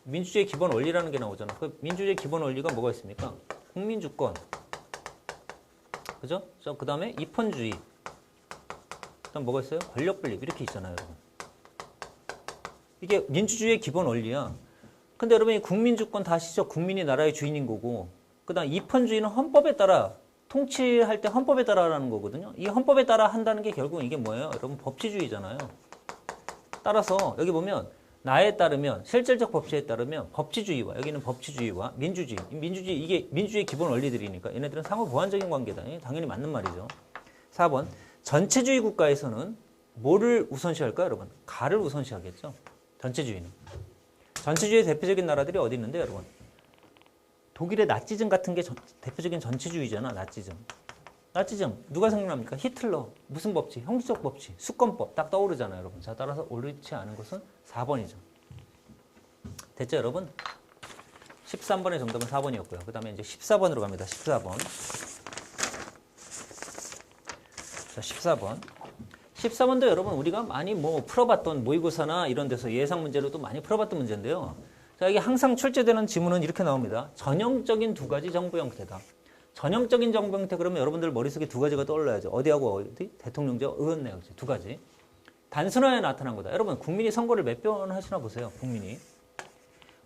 Speaker 1: 민주주의의 기본 원리라는 게 나오잖아. 그 민주주의의 기본 원리가 뭐가 있습니까? 국민주권. 그죠? 그 다음에 입헌주의. 그 다음 뭐가 있어요? 권력분립. 이렇게 있잖아요. 여러분. 이게 민주주의의 기본 원리야. 근데 여러분 이 국민주권 다 아시죠? 국민이 나라의 주인인 거고 그 다음 입헌주의는 헌법에 따라 통치할 때 헌법에 따라라는 거거든요. 이 헌법에 따라 한다는 게 결국 이게 뭐예요? 여러분 법치주의잖아요. 따라서 여기 보면 나에 따르면 실질적 법치에 따르면 법치주의와 여기는 법치주의와 민주주의 이게 민주주의의 기본 원리들이니까 얘네들은 상호 보완적인 관계다. 당연히 맞는 말이죠. 4번 전체주의 국가에서는 뭐를 우선시할까요, 여러분? 가를 우선시하겠죠. 전체주의는. 전체주의의 대표적인 나라들이 어디 있는데 여러분? 독일의 나치즘 같은 게 대표적인 전체주의잖아. 나치즘 누가 생각납니까? 히틀러. 무슨 법치? 형식적 법치, 수권법 딱 떠오르잖아요, 여러분. 자, 따라서 옳지 않은 것은 4번이죠. 됐죠, 여러분? 13번의 정답은 4번이었고요. 그 다음에 이제 14번으로 갑니다. 14번. 자, 14번. 14번도 여러분 우리가 많이 풀어봤던 모의고사나 이런 데서 예상 문제로도 많이 풀어봤던 문제인데요. 자, 이게 항상 출제되는 지문은 이렇게 나옵니다. 전형적인 두 가지 정부 형태다. 전형적인 정부 형태 그러면 여러분들 머릿속에 두 가지가 떠올라야죠. 어디하고 어디? 대통령제와 의원내각제 두 가지. 단순화에 나타난 거다. 여러분 국민이 선거를 몇 번 하시나 보세요. 국민이.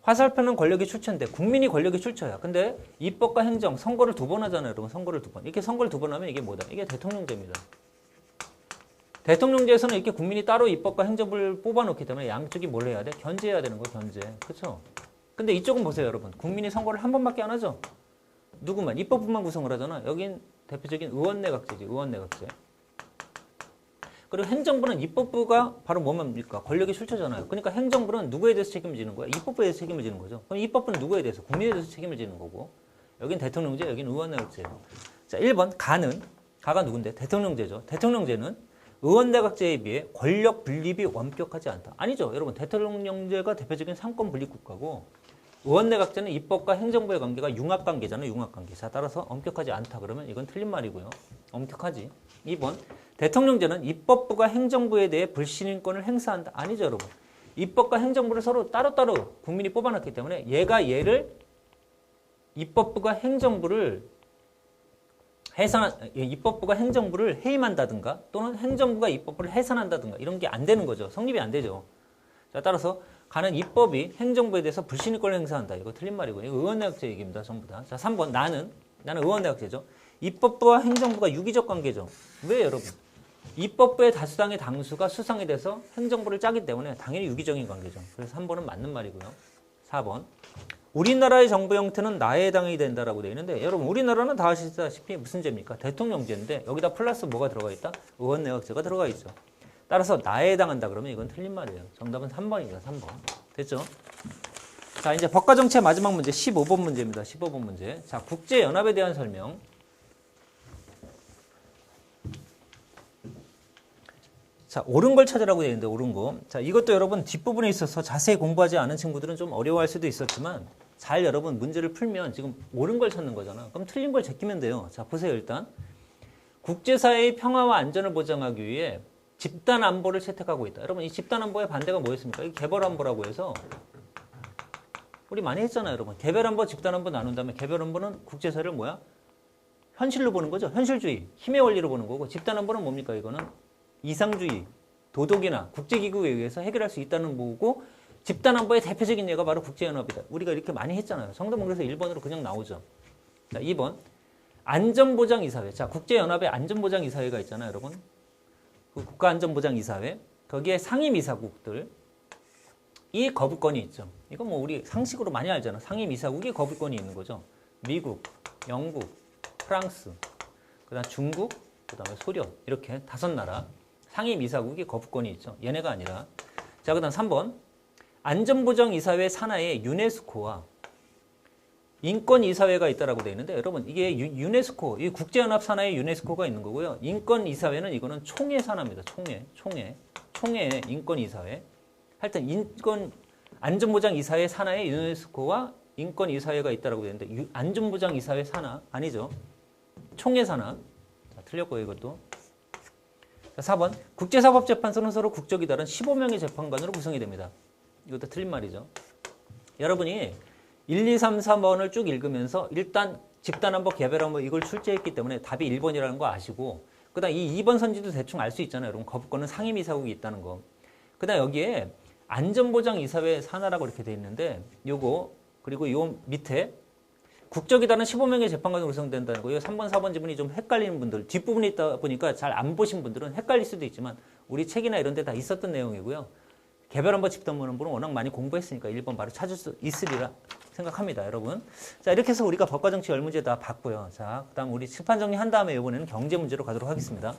Speaker 1: 화살표는 권력이 출처인데 국민이 권력이 출처야. 근데 입법과 행정, 선거를 두 번 하잖아요. 여러분 선거를 두 번. 이렇게 선거를 두 번 하면 이게 뭐다? 이게 대통령제입니다. 대통령제에서는 이렇게 국민이 따로 입법과 행정부를 뽑아놓기 때문에 양쪽이 뭘 해야 돼? 견제해야 되는 거예요. 견제. 그렇죠? 근데 이쪽은 보세요, 여러분. 국민이 선거를 한 번밖에 안 하죠. 누구만? 입법부만 구성을 하잖아. 여긴 대표적인 의원내각제지. 의원내각제. 그리고 행정부는 입법부가 바로 뭡니까? 권력이 출처잖아요. 그러니까 행정부는 누구에 대해서 책임을 지는 거야? 입법부에 대해서 책임을 지는 거죠. 그럼 입법부는 누구에 대해서? 국민에 대해서 책임을 지는 거고. 여긴 대통령제, 여긴 의원내각제예요. 자, 1번 가가 누군데? 대통령제죠. 대통령제는 의원내각제에 비해 권력 분립이 엄격하지 않다. 아니죠. 여러분 대통령제가 대표적인 상권 분립 국가고 의원내각제는 입법과 행정부의 관계가 융합관계잖아요. 융합관계. 자, 따라서 엄격하지 않다. 그러면 이건 틀린 말이고요. 엄격하지. 2번 대통령제는 입법부가 행정부에 대해 불신임권을 행사한다. 아니죠, 여러분. 입법과 행정부를 서로 따로따로 국민이 뽑아놨기 때문에 얘가 얘를 입법부가 행정부를 해임한다든가 또는 행정부가 입법부를 해산한다든가 이런 게 안 되는 거죠. 성립이 안 되죠. 자, 따라서 가는 입법이 행정부에 대해서 불신임권을 행사한다. 이거 틀린 말이고요. 이거 의원내각제 얘기입니다. 전부 다. 자, 3번 나는 의원내각제죠. 입법부와 행정부가 유기적 관계죠. 왜 여러분? 입법부의 다수당의 당수가 수상이 돼서 행정부를 짜기 때문에 당연히 유기적인 관계죠. 그래서 3번은 맞는 말이고요. 4번 우리나라의 정부 형태는 나에 해당이 된다라고 되어 있는데 여러분 우리나라는 다 아시다시피 무슨 제입니까? 대통령제인데 여기다 플러스 뭐가 들어가 있다? 의원내각제가 들어가 있죠. 따라서 나에 해당한다 그러면 이건 틀린 말이에요. 정답은 3번입니다. 3번. 됐죠? 자, 이제 법과정체 마지막 문제 15번 문제입니다. 15번 문제. 자, 국제연합에 대한 설명. 자, 옳은 걸 찾으라고 되어 있는데 옳은 거. 자, 이것도 여러분 뒷부분에 있어서 자세히 공부하지 않은 친구들은 좀 어려워할 수도 있었지만 잘 여러분 문제를 풀면 지금 옳은 걸 찾는 거잖아. 그럼 틀린 걸 제끼면 돼요. 자, 보세요. 일단 국제사회의 평화와 안전을 보장하기 위해 집단안보를 채택하고 있다. 여러분 이 집단안보의 반대가 뭐였습니까? 이 개벌안보라고 해서 우리 많이 했잖아요, 여러분. 개별 안보, 집단 안보 나눈 다음에 개별 안보는 국제사를 뭐야? 현실로 보는 거죠. 현실주의, 힘의 원리로 보는 거고, 집단 안보는 뭡니까? 이거는 이상주의, 도덕이나 국제기구에 의해서 해결할 수 있다는 거고, 집단 안보의 대표적인 예가 바로 국제연합이다. 우리가 이렇게 많이 했잖아요. 성동문 그래서 1번으로 그냥 나오죠. 자, 2번. 안전보장이사회. 자, 국제연합의 안전보장이사회가 있잖아요, 여러분. 그 국가안전보장이사회. 거기에 상임이사국들. 이 거부권이 있죠. 이건 뭐 우리 상식으로 많이 알잖아. 상임이사국이 거부권이 있는 거죠. 미국, 영국, 프랑스, 그다음 중국, 그다음에 소련 이렇게 5나라 상임이사국이 거부권이 있죠. 얘네가 아니라. 자, 그다음 3번. 안전보장이사회 산하에 유네스코와 인권이사회가 있다라고 되어 있는데 여러분 이게 유네스코, 이 국제연합 산하에 유네스코가 있는 거고요. 인권이사회는 이거는 총회 산하입니다. 총회 인권이사회. 하여튼 인권 안전보장이사회 산하에 유네스코와 인권이사회가 있다라고 되어 있는데 안전보장이사회 산하 아니죠. 총회 산하. 자, 틀렸고요, 이것도. 자, 4번. 국제사법재판소는 서로 국적이 다른 15명의 재판관으로 구성이 됩니다. 이것도 틀린 말이죠. 여러분이 1, 2, 3, 4번을 쭉 읽으면서 일단 집단안보, 개별안보 이걸 출제했기 때문에 답이 1번이라는 거 아시고 그 다음 이 2번 선지도 대충 알 수 있잖아요. 여러분 거부권은 상임이사국이 있다는 거. 그 다음 여기에 안전보장이사회 산하라고 이렇게 돼 있는데 요거 그리고 요 밑에 국적이 다른 15명의 재판관으로 구성된다는 거예요. 3번, 4번 지문이 좀 헷갈리는 분들 뒷부분에 있다 보니까 잘 안 보신 분들은 헷갈릴 수도 있지만 우리 책이나 이런 데 다 있었던 내용이고요. 개별안보 집단안보는 워낙 많이 공부했으니까 1번 바로 찾을 수 있으리라 생각합니다, 여러분. 자, 이렇게 해서 우리가 법과 정치 10문제 다 봤고요. 자, 그 다음 우리 칠판 정리한 다음에 이번에는 경제 문제로 가도록 하겠습니다.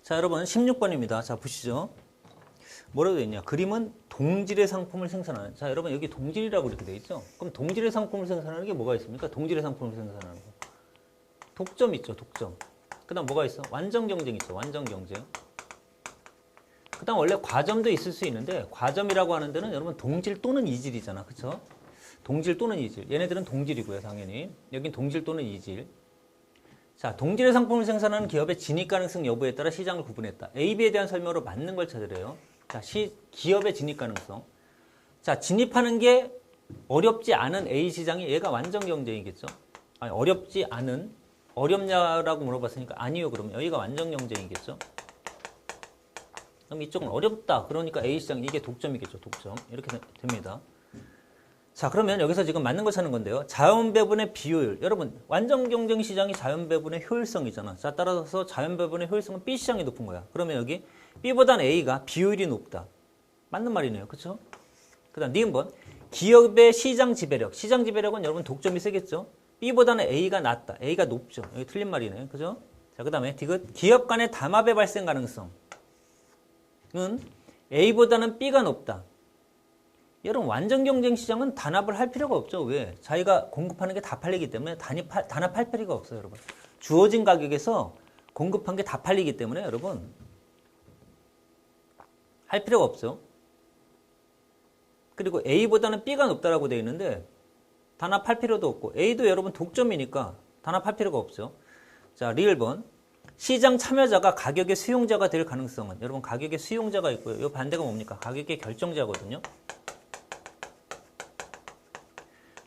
Speaker 1: 자, 여러분 16번입니다. 자, 보시죠. 뭐라고 되어 있냐. 그림은 동질의 상품을 생산하는. 자, 여러분 여기 동질이라고 이렇게 되어 있죠. 그럼 동질의 상품을 생산하는 게 뭐가 있습니까? 동질의 상품을 생산하는 거. 독점 있죠, 독점. 그 다음 뭐가 있어? 완전 경쟁 있죠, 완전 경쟁. 그 다음 원래 과점도 있을 수 있는데 과점이라고 하는 데는 여러분 동질 또는 이질이잖아. 그쵸? 동질 또는 이질. 얘네들은 동질이고요, 당연히. 여긴 동질 또는 이질. 자, 동질의 상품을 생산하는 기업의 진입 가능성 여부에 따라 시장을 구분했다. A, B에 대한 설명으로 맞는 걸 찾으래요. 자, 기업의 진입 가능성. 자, 진입하는 게 어렵지 않은 A 시장이 얘가 완전 경쟁이겠죠. 아니, 어렵지 않은, 어렵냐라고 물어봤으니까 아니요. 그러면 여기가 완전 경쟁이겠죠. 그럼 이쪽은 어렵다. 그러니까 A 시장 이게 독점이겠죠. 독점. 이렇게 됩니다. 자, 그러면 여기서 지금 맞는 걸 찾는 건데요. 자연 배분의 비효율. 여러분, 완전 경쟁 시장이 자연 배분의 효율성이잖아. 자, 따라서 자연 배분의 효율성은 B 시장이 높은 거야. 그러면 여기 B보다는 A가 비효율이 높다. 맞는 말이네요. 그렇죠? 그다음 니은번 기업의 시장 지배력. 시장 지배력은 여러분 독점이 세겠죠. B보다는 A가 낮다. A가 높죠. 여기 틀린 말이네. 그죠? 자, 그다음에 디귿 기업 간의 담합의 발생 가능성. 은 A보다는 B가 높다. 여러분 완전 경쟁 시장은 단합을 할 필요가 없죠. 왜? 자기가 공급하는 게 다 팔리기 때문에 단합할 필요가 없어요, 여러분. 주어진 가격에서 공급한 게 다 팔리기 때문에 여러분 할 필요가 없죠. 그리고 A보다는 B가 높다라고 되어 있는데 단합할 필요도 없고 A도 여러분 독점이니까 단합할 필요가 없죠. 자, 리을번 시장 참여자가 가격의 수용자가 될 가능성은 여러분 가격의 수용자가 있고요. 이 반대가 뭡니까? 가격의 결정자거든요.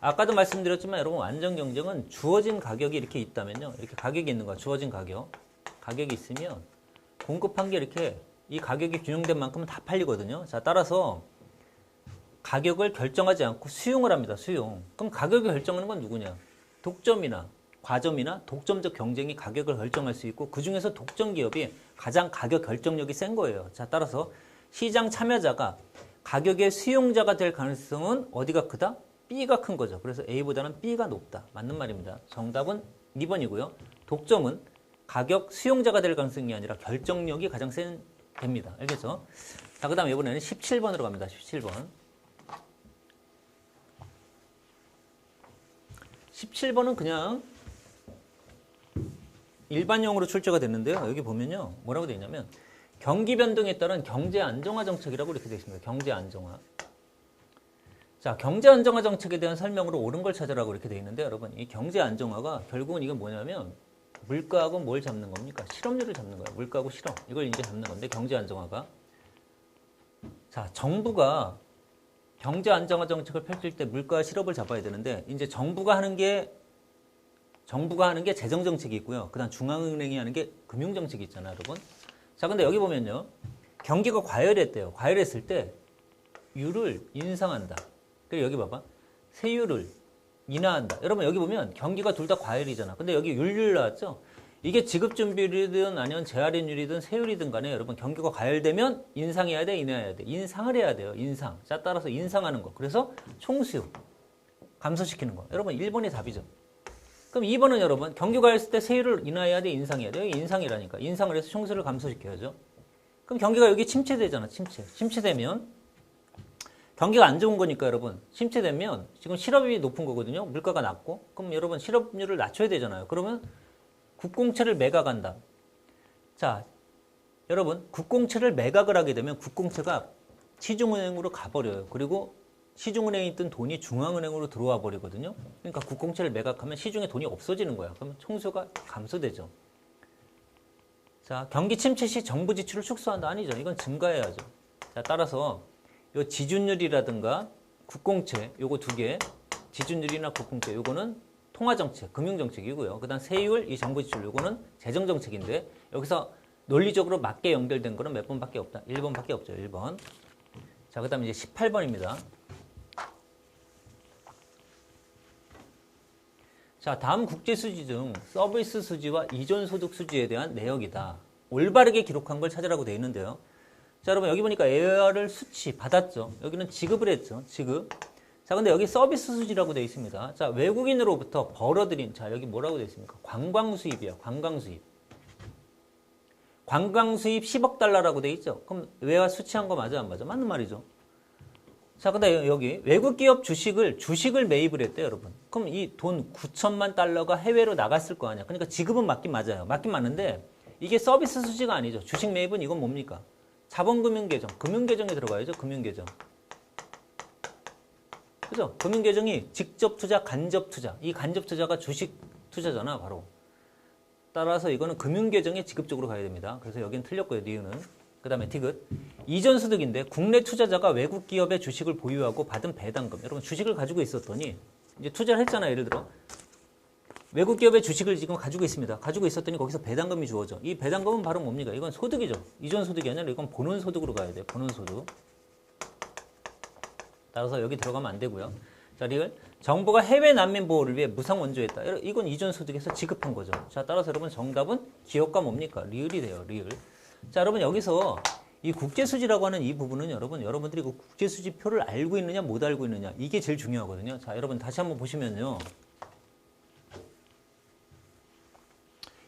Speaker 1: 아까도 말씀드렸지만 여러분 완전 경쟁은 주어진 가격이 이렇게 있다면요. 이렇게 가격이 있는 거야. 주어진 가격. 가격이 있으면 공급한 게 이렇게 이 가격이 균형된 만큼은 다 팔리거든요. 자, 따라서 가격을 결정하지 않고 수용을 합니다. 수용. 그럼 가격을 결정하는 건 누구냐? 독점이나 과점이나 독점적 경쟁이 가격을 결정할 수 있고 그중에서 독점 기업이 가장 가격 결정력이 센 거예요. 자, 따라서 시장 참여자가 가격의 수용자가 될 가능성은 어디가 크다? B가 큰 거죠. 그래서 A보다는 B가 높다. 맞는 말입니다. 정답은 2번이고요. 독점은 가격 수용자가 될 가능성이 아니라 결정력이 가장 센 됩니다. 알겠죠? 자, 그 다음에 이번에는 17번으로 갑니다. 17번. 17번은 그냥 일반용으로 출제가 됐는데요. 여기 보면요. 뭐라고 되어 있냐면 경기 변동에 따른 경제 안정화 정책이라고 이렇게 되어 있습니다. 경제 안정화. 자, 경제 안정화 정책에 대한 설명으로 옳은 걸 찾으라고 이렇게 되어 있는데 여러분 이 경제 안정화가 결국은 이건 뭐냐면 물가하고 뭘 잡는 겁니까? 실업률을 잡는 거예요. 물가하고 실업. 이걸 이제 잡는 건데 경제 안정화가. 자, 정부가 경제 안정화 정책을 펼칠 때 물가 실업을 잡아야 되는데 이제 정부가 하는 게 재정 정책이 있고요. 그다음 중앙은행이 하는 게 금융 정책이 있잖아요, 여러분. 자, 근데 여기 보면요. 경기가 과열했대요. 과열했을 때 율을 인상한다. 그리고 여기 봐봐. 세율을 인하한다. 여러분 여기 보면 경기가 둘 다 과열이잖아. 근데 여기 율 나왔죠? 이게 지급준비율이든 아니면 재할인율이든 세율이든 간에 여러분 경기가 과열되면 인상해야 돼, 인하해야 돼. 인상을 해야 돼요. 인상. 자, 따라서 인상하는 거. 그래서 총수요. 감소시키는 거. 여러분 1번이 답이죠. 그럼 2번은 여러분 경기 과열했을 때 세율을 인하해야 돼, 인상해야 돼. 여기 인상이라니까. 인상을 해서 총수를 감소시켜야죠. 그럼 경기가 여기 침체되잖아. 침체되면 경기가 안 좋은 거니까 여러분 침체되면 지금 실업이 높은 거거든요. 물가가 낮고. 그럼 여러분 실업률을 낮춰야 되잖아요. 그러면 국공채를 매각한다. 자, 여러분 국공채를 매각을 하게 되면 국공채가 시중은행으로 가버려요. 그리고 시중은행에 있던 돈이 중앙은행으로 들어와 버리거든요. 그러니까 국공채를 매각하면 시중에 돈이 없어지는 거야. 그러면 총수가 감소되죠. 자, 경기 침체 시 정부 지출을 축소한다. 아니죠. 이건 증가해야죠. 자, 따라서 요 지준율이라든가 국공채 요거 두 개, 지준율이나 국공채 요거는 통화정책, 금융정책이고요. 그 다음 세율, 이 정부 지출 요거는 재정정책인데 여기서 논리적으로 맞게 연결된 거는 몇 번밖에 없다. 1번밖에 없죠. 1번. 자, 그 다음에 이제 18번입니다. 자, 다음 국제수지 중 서비스 수지와 이전소득 수지에 대한 내역이다. 올바르게 기록한 걸 찾으라고 되어 있는데요. 자, 여러분 여기 보니까 AR을 수치 받았죠. 여기는 지급을 했죠. 지급. 자, 근데 여기 서비스 수지라고 되어 있습니다. 자, 외국인으로부터 벌어들인, 자, 여기 뭐라고 되어 있습니까? 관광 수입이야. 관광 수입. 관광 수입 10억 달러라고 되어 있죠. 그럼 외화 수치한 거 맞아, 안 맞아? 맞는 말이죠. 자, 근데 여기 외국 기업 주식을 매입을 했대요, 여러분. 그럼 이 돈 9천만 달러가 해외로 나갔을 거 아니야. 그러니까 지급은 맞긴 맞아요. 맞긴 맞는데 이게 서비스 수지가 아니죠. 주식 매입은 이건 뭡니까? 자본금융계정, 금융계정에 들어가야죠. 금융계정. 그죠? 금융계정이 직접 투자, 간접 투자. 이 간접 투자가 주식 투자잖아, 바로. 따라서 이거는 금융계정에 직접적으로 가야 됩니다. 그래서 여기는 틀렸고요, 니은은. 그 다음에 티귿. 이전소득인데 국내 투자자가 외국 기업의 주식을 보유하고 받은 배당금. 여러분 주식을 가지고 있었더니 이제 투자를 했잖아요. 예를 들어. 외국 기업의 주식을 지금 가지고 있습니다. 가지고 있었더니 거기서 배당금이 주어져. 이 배당금은 바로 뭡니까? 이건 소득이죠. 이전 소득이 아니라 이건 본원소득으로 가야 돼요. 본원소득. 따라서 여기 들어가면 안 되고요. 자, 리을. 정부가 해외 난민 보호를 위해 무상 원조했다. 이건 이전 소득에서 지급한 거죠. 자, 따라서 여러분 정답은 기업과 뭡니까? 리을이 돼요. 리을. 자, 여러분 여기서 이 국제수지라고 하는 이 부분은 여러분들이 그 국제수지표를 알고 있느냐 못 알고 있느냐 이게 제일 중요하거든요. 자, 여러분 다시 한번 보시면요.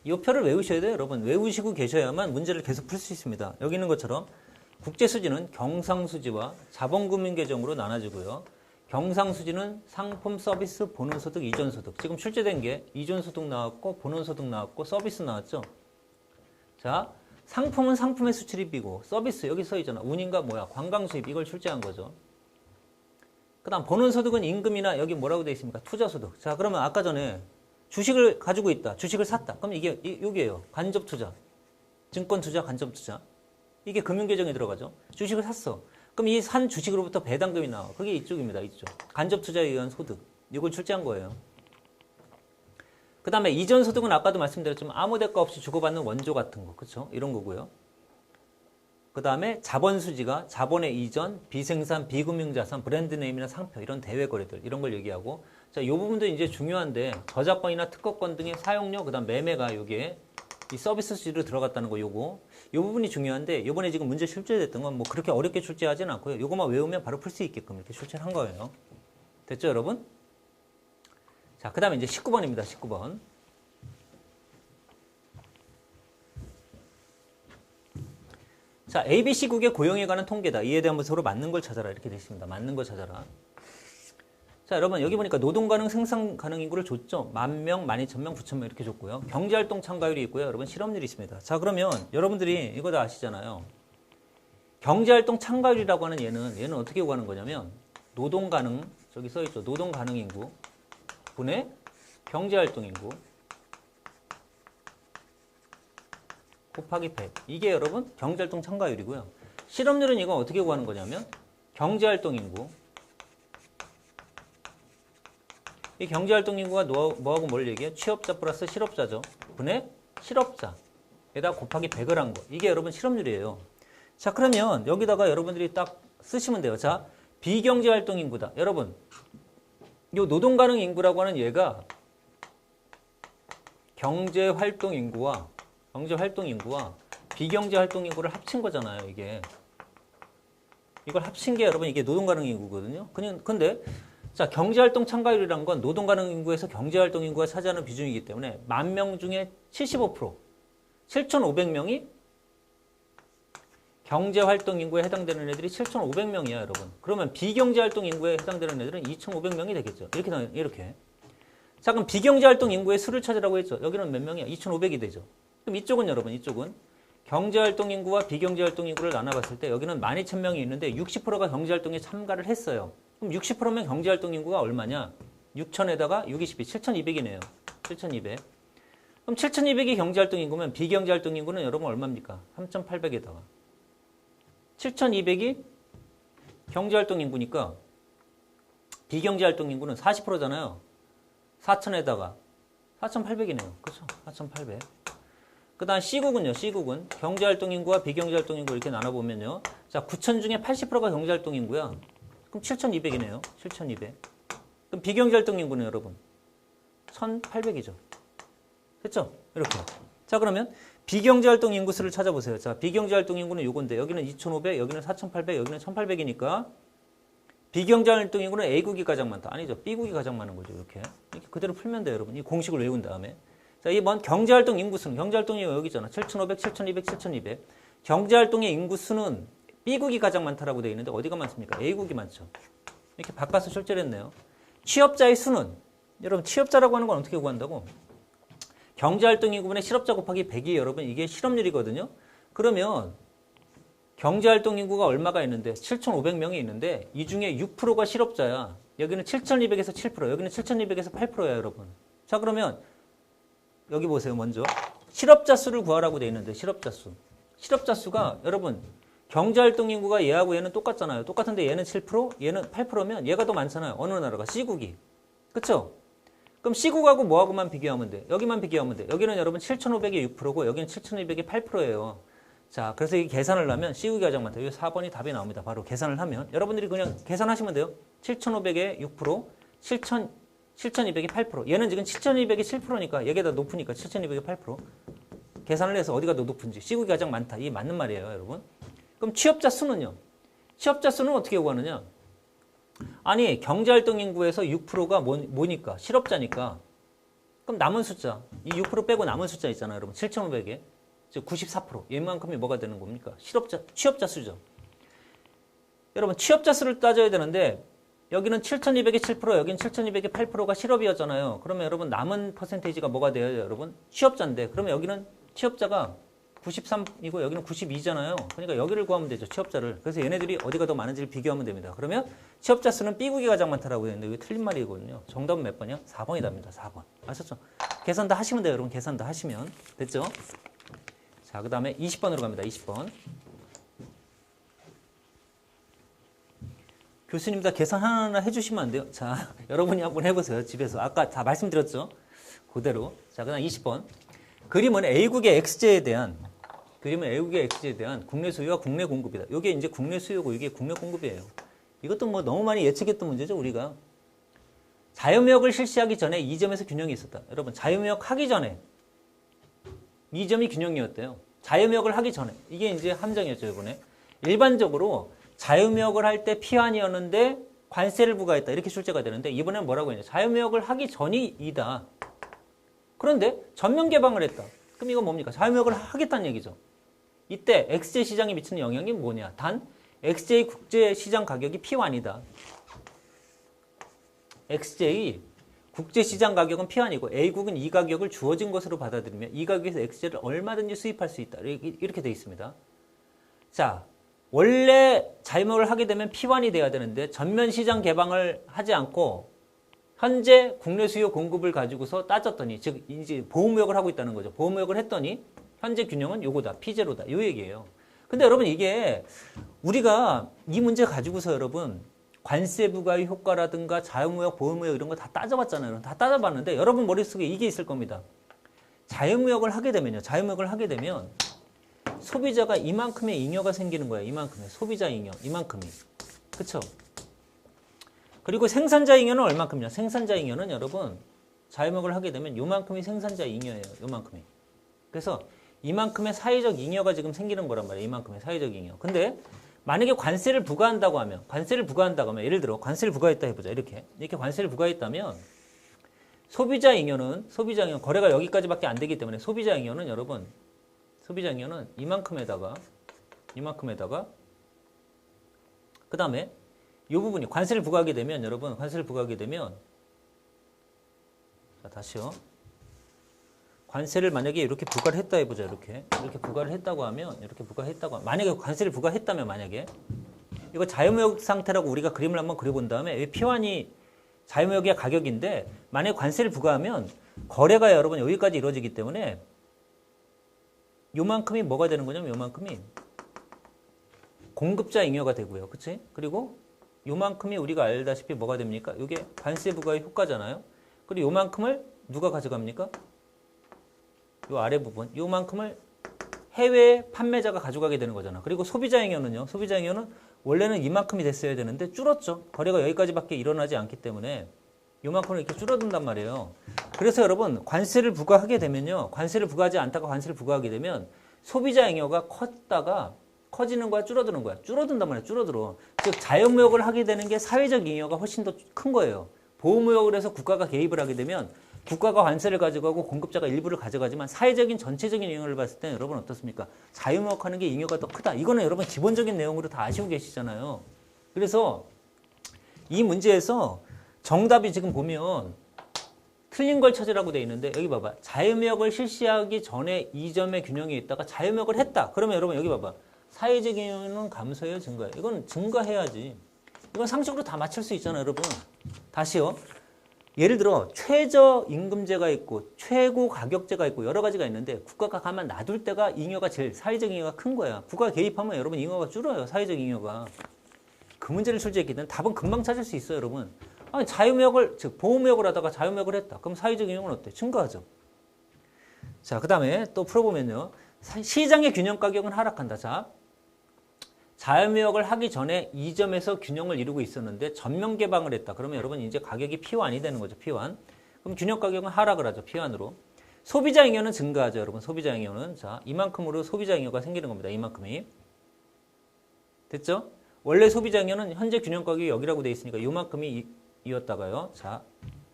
Speaker 1: 이 표를 외우셔야 돼요. 여러분 외우시고 계셔야만 문제를 계속 풀 수 있습니다. 여기 있는 것처럼 국제수지는 경상수지와 자본금융계정으로 나눠지고요. 경상수지는 상품, 서비스, 본원소득, 이전소득. 지금 출제된 게 이전소득 나왔고 본원소득 나왔고 서비스 나왔죠. 자, 상품은 상품의 수출입이고 서비스 여기 써 있잖아. 운임과 뭐야? 관광수입 이걸 출제한 거죠. 그 다음 본원소득은 임금이나 여기 뭐라고 되어 있습니까? 투자소득. 자, 그러면 아까 전에 주식을 가지고 있다. 주식을 샀다. 그럼 이게 여기에요. 간접투자. 증권투자, 간접투자. 이게 금융계정에 들어가죠. 주식을 샀어. 그럼 이 산 주식으로부터 배당금이 나와. 그게 이쪽입니다. 이쪽. 간접투자에 의한 소득. 이걸 출제한 거예요. 그 다음에 이전 소득은 아까도 말씀드렸지만 아무 대가 없이 주고받는 원조 같은 거. 그렇죠? 이런 거고요. 그 다음에 자본수지가 자본의 이전, 비생산, 비금융자산, 브랜드네임이나 상표 이런 대외 거래들 이런 걸 얘기하고 자, 이 부분도 이제 중요한데 저작권이나 특허권 등의 사용료, 그 다음 매매가 여기에 이 서비스 수지로 들어갔다는 거 요거 이 부분이 중요한데 이번에 지금 문제 출제됐던 건 뭐 그렇게 어렵게 출제하지는 않고요. 요거만 외우면 바로 풀 수 있게끔 이렇게 출제를 한 거예요. 됐죠, 여러분? 자, 그 다음에 이제 19번입니다. 19번. 자, ABC국의 고용에 관한 통계다. 이에 대한 서로 맞는 걸 찾아라. 이렇게 되어 있습니다. 맞는 걸 찾아라. 자, 여러분 여기 보니까 노동 가능, 생산 가능 인구를 줬죠. 10,000명, 12,000명, 9,000명 이렇게 줬고요. 경제활동 참가율이 있고요. 여러분 실업률이 있습니다. 자, 그러면 여러분들이 이거 다 아시잖아요. 경제활동 참가율이라고 하는 얘는 어떻게 구하는 거냐면 노동 가능, 저기 써 있죠. 노동 가능 인구 분의 경제활동 인구 곱하기 100. 이게 여러분 경제활동 참가율이고요. 실업률은 이거 어떻게 구하는 거냐면 경제활동 인구. 이 경제활동 인구가 뭐하고 뭘 얘기해요? 취업자 플러스 실업자죠. 분의 실업자. 에다 곱하기 100을 한 거. 이게 여러분 실업률이에요. 자, 그러면 여기다가 여러분들이 딱 쓰시면 돼요. 자, 비경제활동 인구다. 여러분, 요 노동가능 인구라고 하는 얘가 경제활동 인구와 비경제활동 인구를 합친 거잖아요, 이게. 이걸 합친 게 여러분 이게 노동가능 인구거든요. 근데 자, 경제활동 참가율이란 건 노동가능 인구에서 경제활동 인구가 차지하는 비중이기 때문에 10,000명 중에 75%, 7,500명이 경제활동 인구에 해당되는 애들이 7,500명이야, 여러분. 그러면 비경제활동 인구에 해당되는 애들은 2,500명이 되겠죠. 이렇게. 자, 그럼 비경제활동 인구의 수를 찾으라고 했죠. 여기는 몇 명이야? 2,500이 되죠. 그럼 이쪽은 여러분, 이쪽은 경제활동 인구와 비경제활동 인구를 나눠봤을 때 여기는 12,000명이 있는데 60%가 경제활동에 참가를 했어요. 그럼 60%면 경제활동 인구가 얼마냐? 6,000에다가 6, 22, 7,200이네요. 7,200. 그럼 7,200이 경제활동 인구면 비경제활동 인구는 여러분 얼마입니까? 3,800에다가. 7,200이 경제활동 인구니까 비경제활동 인구는 40%잖아요. 4,000에다가 4,800이네요. 그렇죠? 4,800. 그 다음 C국은요. C국은 경제활동 인구와 비경제활동 인구 이렇게 나눠보면요. 자, 9,000 중에 80%가 경제활동 인구야. 그럼 7,200이네요. 7,200. 그럼 비경제활동 인구는 여러분 1,800이죠. 됐죠? 이렇게. 자, 그러면 비경제활동 인구수를 찾아보세요. 자, 비경제활동 인구는 요건데 여기는 2,500, 여기는 4,800, 여기는 1,800이니까 비경제활동 인구는 A국이 가장 많다. 아니죠. B국이 가장 많은 거죠. 이렇게 그대로 풀면 돼요, 여러분. 이 공식을 외운 다음에. 자, 이번 경제활동 인구수는 경제활동 인구 여기 있잖아. 7,500, 7,200, 7,200. 경제활동의 인구수는 B국이 가장 많다라고 되어 있는데 어디가 많습니까? A국이 많죠. 이렇게 바꿔서 출제했네요. 취업자의 수는 여러분 취업자라고 하는 건 어떻게 구한다고? 경제활동 인구분의 실업자 곱하기 100이 여러분 이게 실업률이거든요. 그러면 경제활동 인구가 얼마가 있는데 7,500명이 있는데 이 중에 6%가 실업자야. 여기는 7,200에서 7%, 여기는 7,200에서 8%야, 여러분. 자, 그러면 여기 보세요. 먼저 실업자 수를 구하라고 돼 있는데 실업자 수. 실업자 수가 여러분 경제활동 인구가 얘하고 얘는 똑같잖아요. 똑같은데 얘는 7%, 얘는 8%면 얘가 더 많잖아요. 어느 나라가? C국이. 그쵸? 그럼 C국하고 뭐하고만 비교하면 돼? 여기만 비교하면 돼. 여기는 여러분 7,500이 6%고 여기는 7,200이 8%예요. 자, 그래서 이 계산을 하면 C국이 가장 많다. 이 4번이 답이 나옵니다. 바로 계산을 하면 여러분들이 그냥 계산하시면 돼요. 7,500에 6%, 7,200이 8%. 얘는 지금 7,200이 7%니까 얘가 더 높으니까 7,200이 8%. 계산을 해서 어디가 더 높은지 C국이 가장 많다. 이게 맞는 말이에요, 여러분. 그럼 취업자 수는요? 취업자 수는 어떻게 구하느냐? 아니, 경제활동 인구에서 6%가 뭐니까? 실업자니까. 그럼 남은 숫자, 이 6% 빼고 남은 숫자 있잖아요, 여러분. 7,500에. 즉 94%. 얘만큼이 뭐가 되는 겁니까? 취업자 수죠. 여러분, 취업자 수를 따져야 되는데 여기는 7,200에 7%, 여기는 7,200에 8%가 실업이었잖아요. 그러면 여러분 남은 퍼센테이지가 뭐가 돼요, 여러분? 취업자인데. 그러면 여기는 취업자가 93이고 여기는 92잖아요. 그러니까 여기를 구하면 되죠. 취업자를. 그래서 얘네들이 어디가 더 많은지를 비교하면 됩니다. 그러면 취업자 수는 B국이 가장 많다라고 되는데 이게 틀린 말이거든요. 정답은 몇 번이요? 4번이 답니다. 4번. 아셨죠? 계산 다 하시면 돼요, 여러분. 계산 다 하시면. 됐죠? 자, 그 다음에 20번으로 갑니다. 20번. 교수님 다 계산 하나하나 해주시면 안 돼요? 자, 여러분이 한번 해보세요. 집에서. 아까 다 말씀드렸죠? 그대로. 자, 그 다음 20번. 그림은 A국의 X제에 대한 국내 수요와 국내 공급이다. 이게 이제 국내 수요고 이게 국내 공급이에요. 이것도 뭐 너무 많이 예측했던 문제죠, 우리가. 자유무역을 실시하기 전에 이 점에서 균형이 있었다. 여러분, 자유무역 하기 전에 이 점이 균형이었대요. 자유무역을 하기 전에. 이게 이제 함정이었죠, 이번에. 일반적으로 자유무역을 할 때 피환이었는데 관세를 부과했다. 이렇게 출제가 되는데 이번에는 뭐라고 했냐. 자유무역을 하기 전이 이다. 그런데 전면 개방을 했다. 그럼 이건 뭡니까? 자유무역을 하겠다는 얘기죠. 이때 XJ 시장에 미치는 영향이 뭐냐? 단 XJ 국제시장 가격이 피환이다. XJ 국제시장 가격은 피환이고 A국은 이 가격을 주어진 것으로 받아들이며 이 가격에서 XJ를 얼마든지 수입할 수 있다. 이렇게 되어 있습니다. 자, 원래 자유무역을 하게 되면 피환이 돼야 되는데 전면 시장 개방을 하지 않고 현재 국내 수요 공급을 가지고서 따졌더니 즉 이제 보호무역을 하고 있다는 거죠. 보호무역을 했더니 현재 균형은 요거다. 피제로다. 요 얘기예요. 근데 여러분 이게 우리가 이 문제 가지고서 여러분 관세 부과의 효과라든가 자유무역, 보호무역 이런 거 다 따져봤잖아요. 다 따져봤는데 여러분 머릿속에 이게 있을 겁니다. 자유무역을 하게 되면요. 자유무역을 하게 되면 소비자가 이만큼의 잉여가 생기는 거예요. 이만큼의 소비자 잉여, 이만큼이. 그쵸? 그리고 생산자 잉여는 얼만큼이냐? 생산자 잉여는 여러분 자유무역을 하게 되면 요만큼이 생산자 잉여예요. 요만큼이. 그래서 이만큼의 사회적 잉여가 지금 생기는 거란 말이에요. 이만큼의 사회적 잉여. 근데 만약에 관세를 부과한다고 하면 예를 들어 관세를 부과했다 해보자. 이렇게 관세를 부과했다면 소비자 잉여, 거래가 여기까지밖에 안 되기 때문에 소비자 잉여는 여러분, 이만큼에다가 그 다음에 이 부분이 관세를 부과하게 되면 여러분, 자, 다시요. 관세를 만약에 이렇게 부과를 했다 해보자. 이렇게 부과를 했다고 하면, 만약에 관세를 부과했다면 만약에 이거 자유무역 상태라고 우리가 그림을 한번 그려본 다음에 이 P1이 자유무역의 가격인데 만약에 관세를 부과하면 거래가 여러분 여기까지 이루어지기 때문에 요만큼이 뭐가 되는 거냐면 요만큼이 공급자 잉여가 되고요. 그치? 그리고 요만큼이 우리가 알다시피 뭐가 됩니까? 이게 관세 부과의 효과잖아요. 그리고 요만큼을 누가 가져갑니까? 요 아래 부분, 요만큼을 해외 판매자가 가져가게 되는 거잖아. 그리고 소비자 잉여는요. 소비자 잉여는 원래는 이만큼이 됐어야 되는데 줄었죠. 거래가 여기까지밖에 일어나지 않기 때문에 요만큼을 이렇게 줄어든단 말이에요. 그래서 여러분 관세를 부과하게 되면요. 관세를 부과하지 않다가 관세를 부과하게 되면 소비자 잉여가 컸다가 커지는 거야, 줄어드는 거야? 줄어든단 말이야, 줄어들어. 즉 자유무역을 하게 되는 게 사회적 잉여가 훨씬 더 큰 거예요. 보호무역을 해서 국가가 개입을 하게 되면 국가가 관세를 가져가고 공급자가 일부를 가져가지만 사회적인 전체적인 잉여를 봤을 때는 여러분 어떻습니까? 자유무역하는 게 잉여가 더 크다. 이거는 여러분 기본적인 내용으로 다 아시고 계시잖아요. 그래서 이 문제에서 정답이 지금 보면 틀린 걸 찾으라고 돼 있는데 여기 봐봐. 자유무역을 실시하기 전에 이 점의 균형이 있다가 자유무역을 했다. 그러면 여러분 여기 봐봐. 사회적 잉여는 감소해요, 증가해요? 이건 증가해야지. 이건 상식으로 다 맞출 수 있잖아요, 여러분. 다시요. 예를 들어 최저임금제가 있고 최고가격제가 있고 여러 가지가 있는데 국가가 가만 놔둘 때가 잉여가 제일 사회적 잉여가 큰 거야. 국가가 개입하면 여러분 잉여가 줄어요. 사회적 잉여가. 그 문제를 출제했기 때문에 답은 금방 찾을 수 있어요, 여러분. 아니, 자유무역을 즉 보호무역을 하다가 자유무역을 했다. 그럼 사회적 잉여는 어때? 증가하죠. 자, 그 다음에 또 풀어보면요. 시장의 균형 가격은 하락한다. 자, 자유무역을 하기 전에 이 점에서 균형을 이루고 있었는데 전면 개방을 했다. 그러면 여러분 이제 가격이 P1이 되는 거죠. P1. 그럼 균형 가격은 하락을 하죠. P1으로. 소비자 잉여는 증가하죠. 여러분 소비자 잉여는. 자, 이만큼으로 소비자 잉여가 생기는 겁니다. 이만큼이. 됐죠? 원래 소비자 잉여는 현재 균형 가격이 여기라고 돼 있으니까 이만큼이 이었다가요. 자,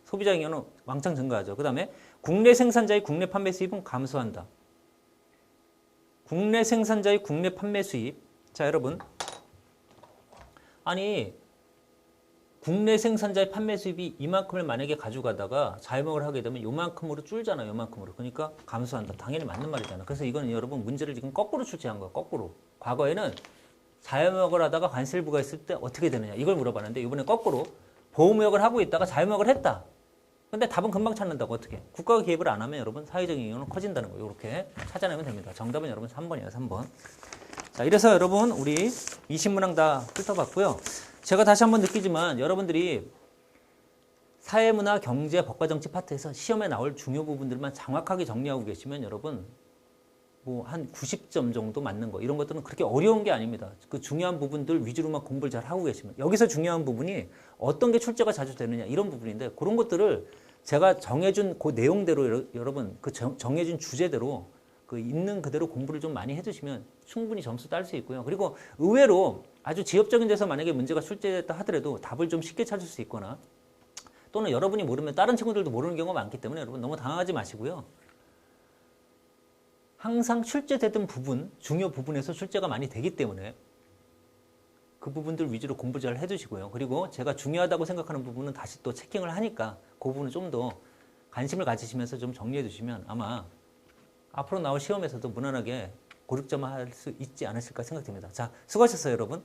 Speaker 1: 소비자 잉여는 왕창 증가하죠. 그 다음에 국내 생산자의 국내 판매 수입은 감소한다. 국내 생산자의 국내 판매 수입. 자, 여러분. 아니, 국내 생산자의 판매 수입이 이만큼을 만약에 가져가다가 자유무역을 하게 되면 요만큼으로 줄잖아요. 요만큼으로. 그러니까 감소한다. 당연히 맞는 말이잖아. 그래서 이건 여러분 문제를 지금 거꾸로 출제한 거야. 거꾸로. 과거에는 자유무역을 하다가 관세를 부과했을 때 어떻게 되느냐. 이걸 물어봤는데 이번에 거꾸로 보호무역을 하고 있다가 자유무역을 했다. 근데 답은 금방 찾는다고. 어떻게? 국가가 개입을 안 하면 여러분 사회적 잉여는 커진다는 거예요. 이렇게 찾아내면 됩니다. 정답은 여러분 3번이에요. 3번. 자, 이래서 여러분 우리 20문항 다 훑어봤고요. 제가 다시 한번 느끼지만 여러분들이 사회문화, 경제, 법과 정치 파트에서 시험에 나올 중요 부분들만 정확하게 정리하고 계시면 여러분 뭐 한 90점 정도 맞는 거 이런 것들은 그렇게 어려운 게 아닙니다. 그 중요한 부분들 위주로만 공부를 잘 하고 계시면 여기서 중요한 부분이 어떤 게 출제가 자주 되느냐 이런 부분인데 그런 것들을 제가 정해준 그 내용대로 여러분 그 정해준 주제대로 그 있는 그대로 공부를 좀 많이 해주시면 충분히 점수 딸 수 있고요. 그리고 의외로 아주 지엽적인 데서 만약에 문제가 출제됐다 하더라도 답을 좀 쉽게 찾을 수 있거나 또는 여러분이 모르면 다른 친구들도 모르는 경우가 많기 때문에 여러분 너무 당황하지 마시고요. 항상 출제되던 부분, 중요 부분에서 출제가 많이 되기 때문에 그 부분들 위주로 공부 잘 해주시고요. 그리고 제가 중요하다고 생각하는 부분은 다시 또 체킹을 하니까 그 부분은 좀 더 관심을 가지시면서 좀 정리해 주시면 아마 앞으로 나올 시험에서도 무난하게 고득점을 할 수 있지 않으실까 생각됩니다. 자, 수고하셨어요, 여러분.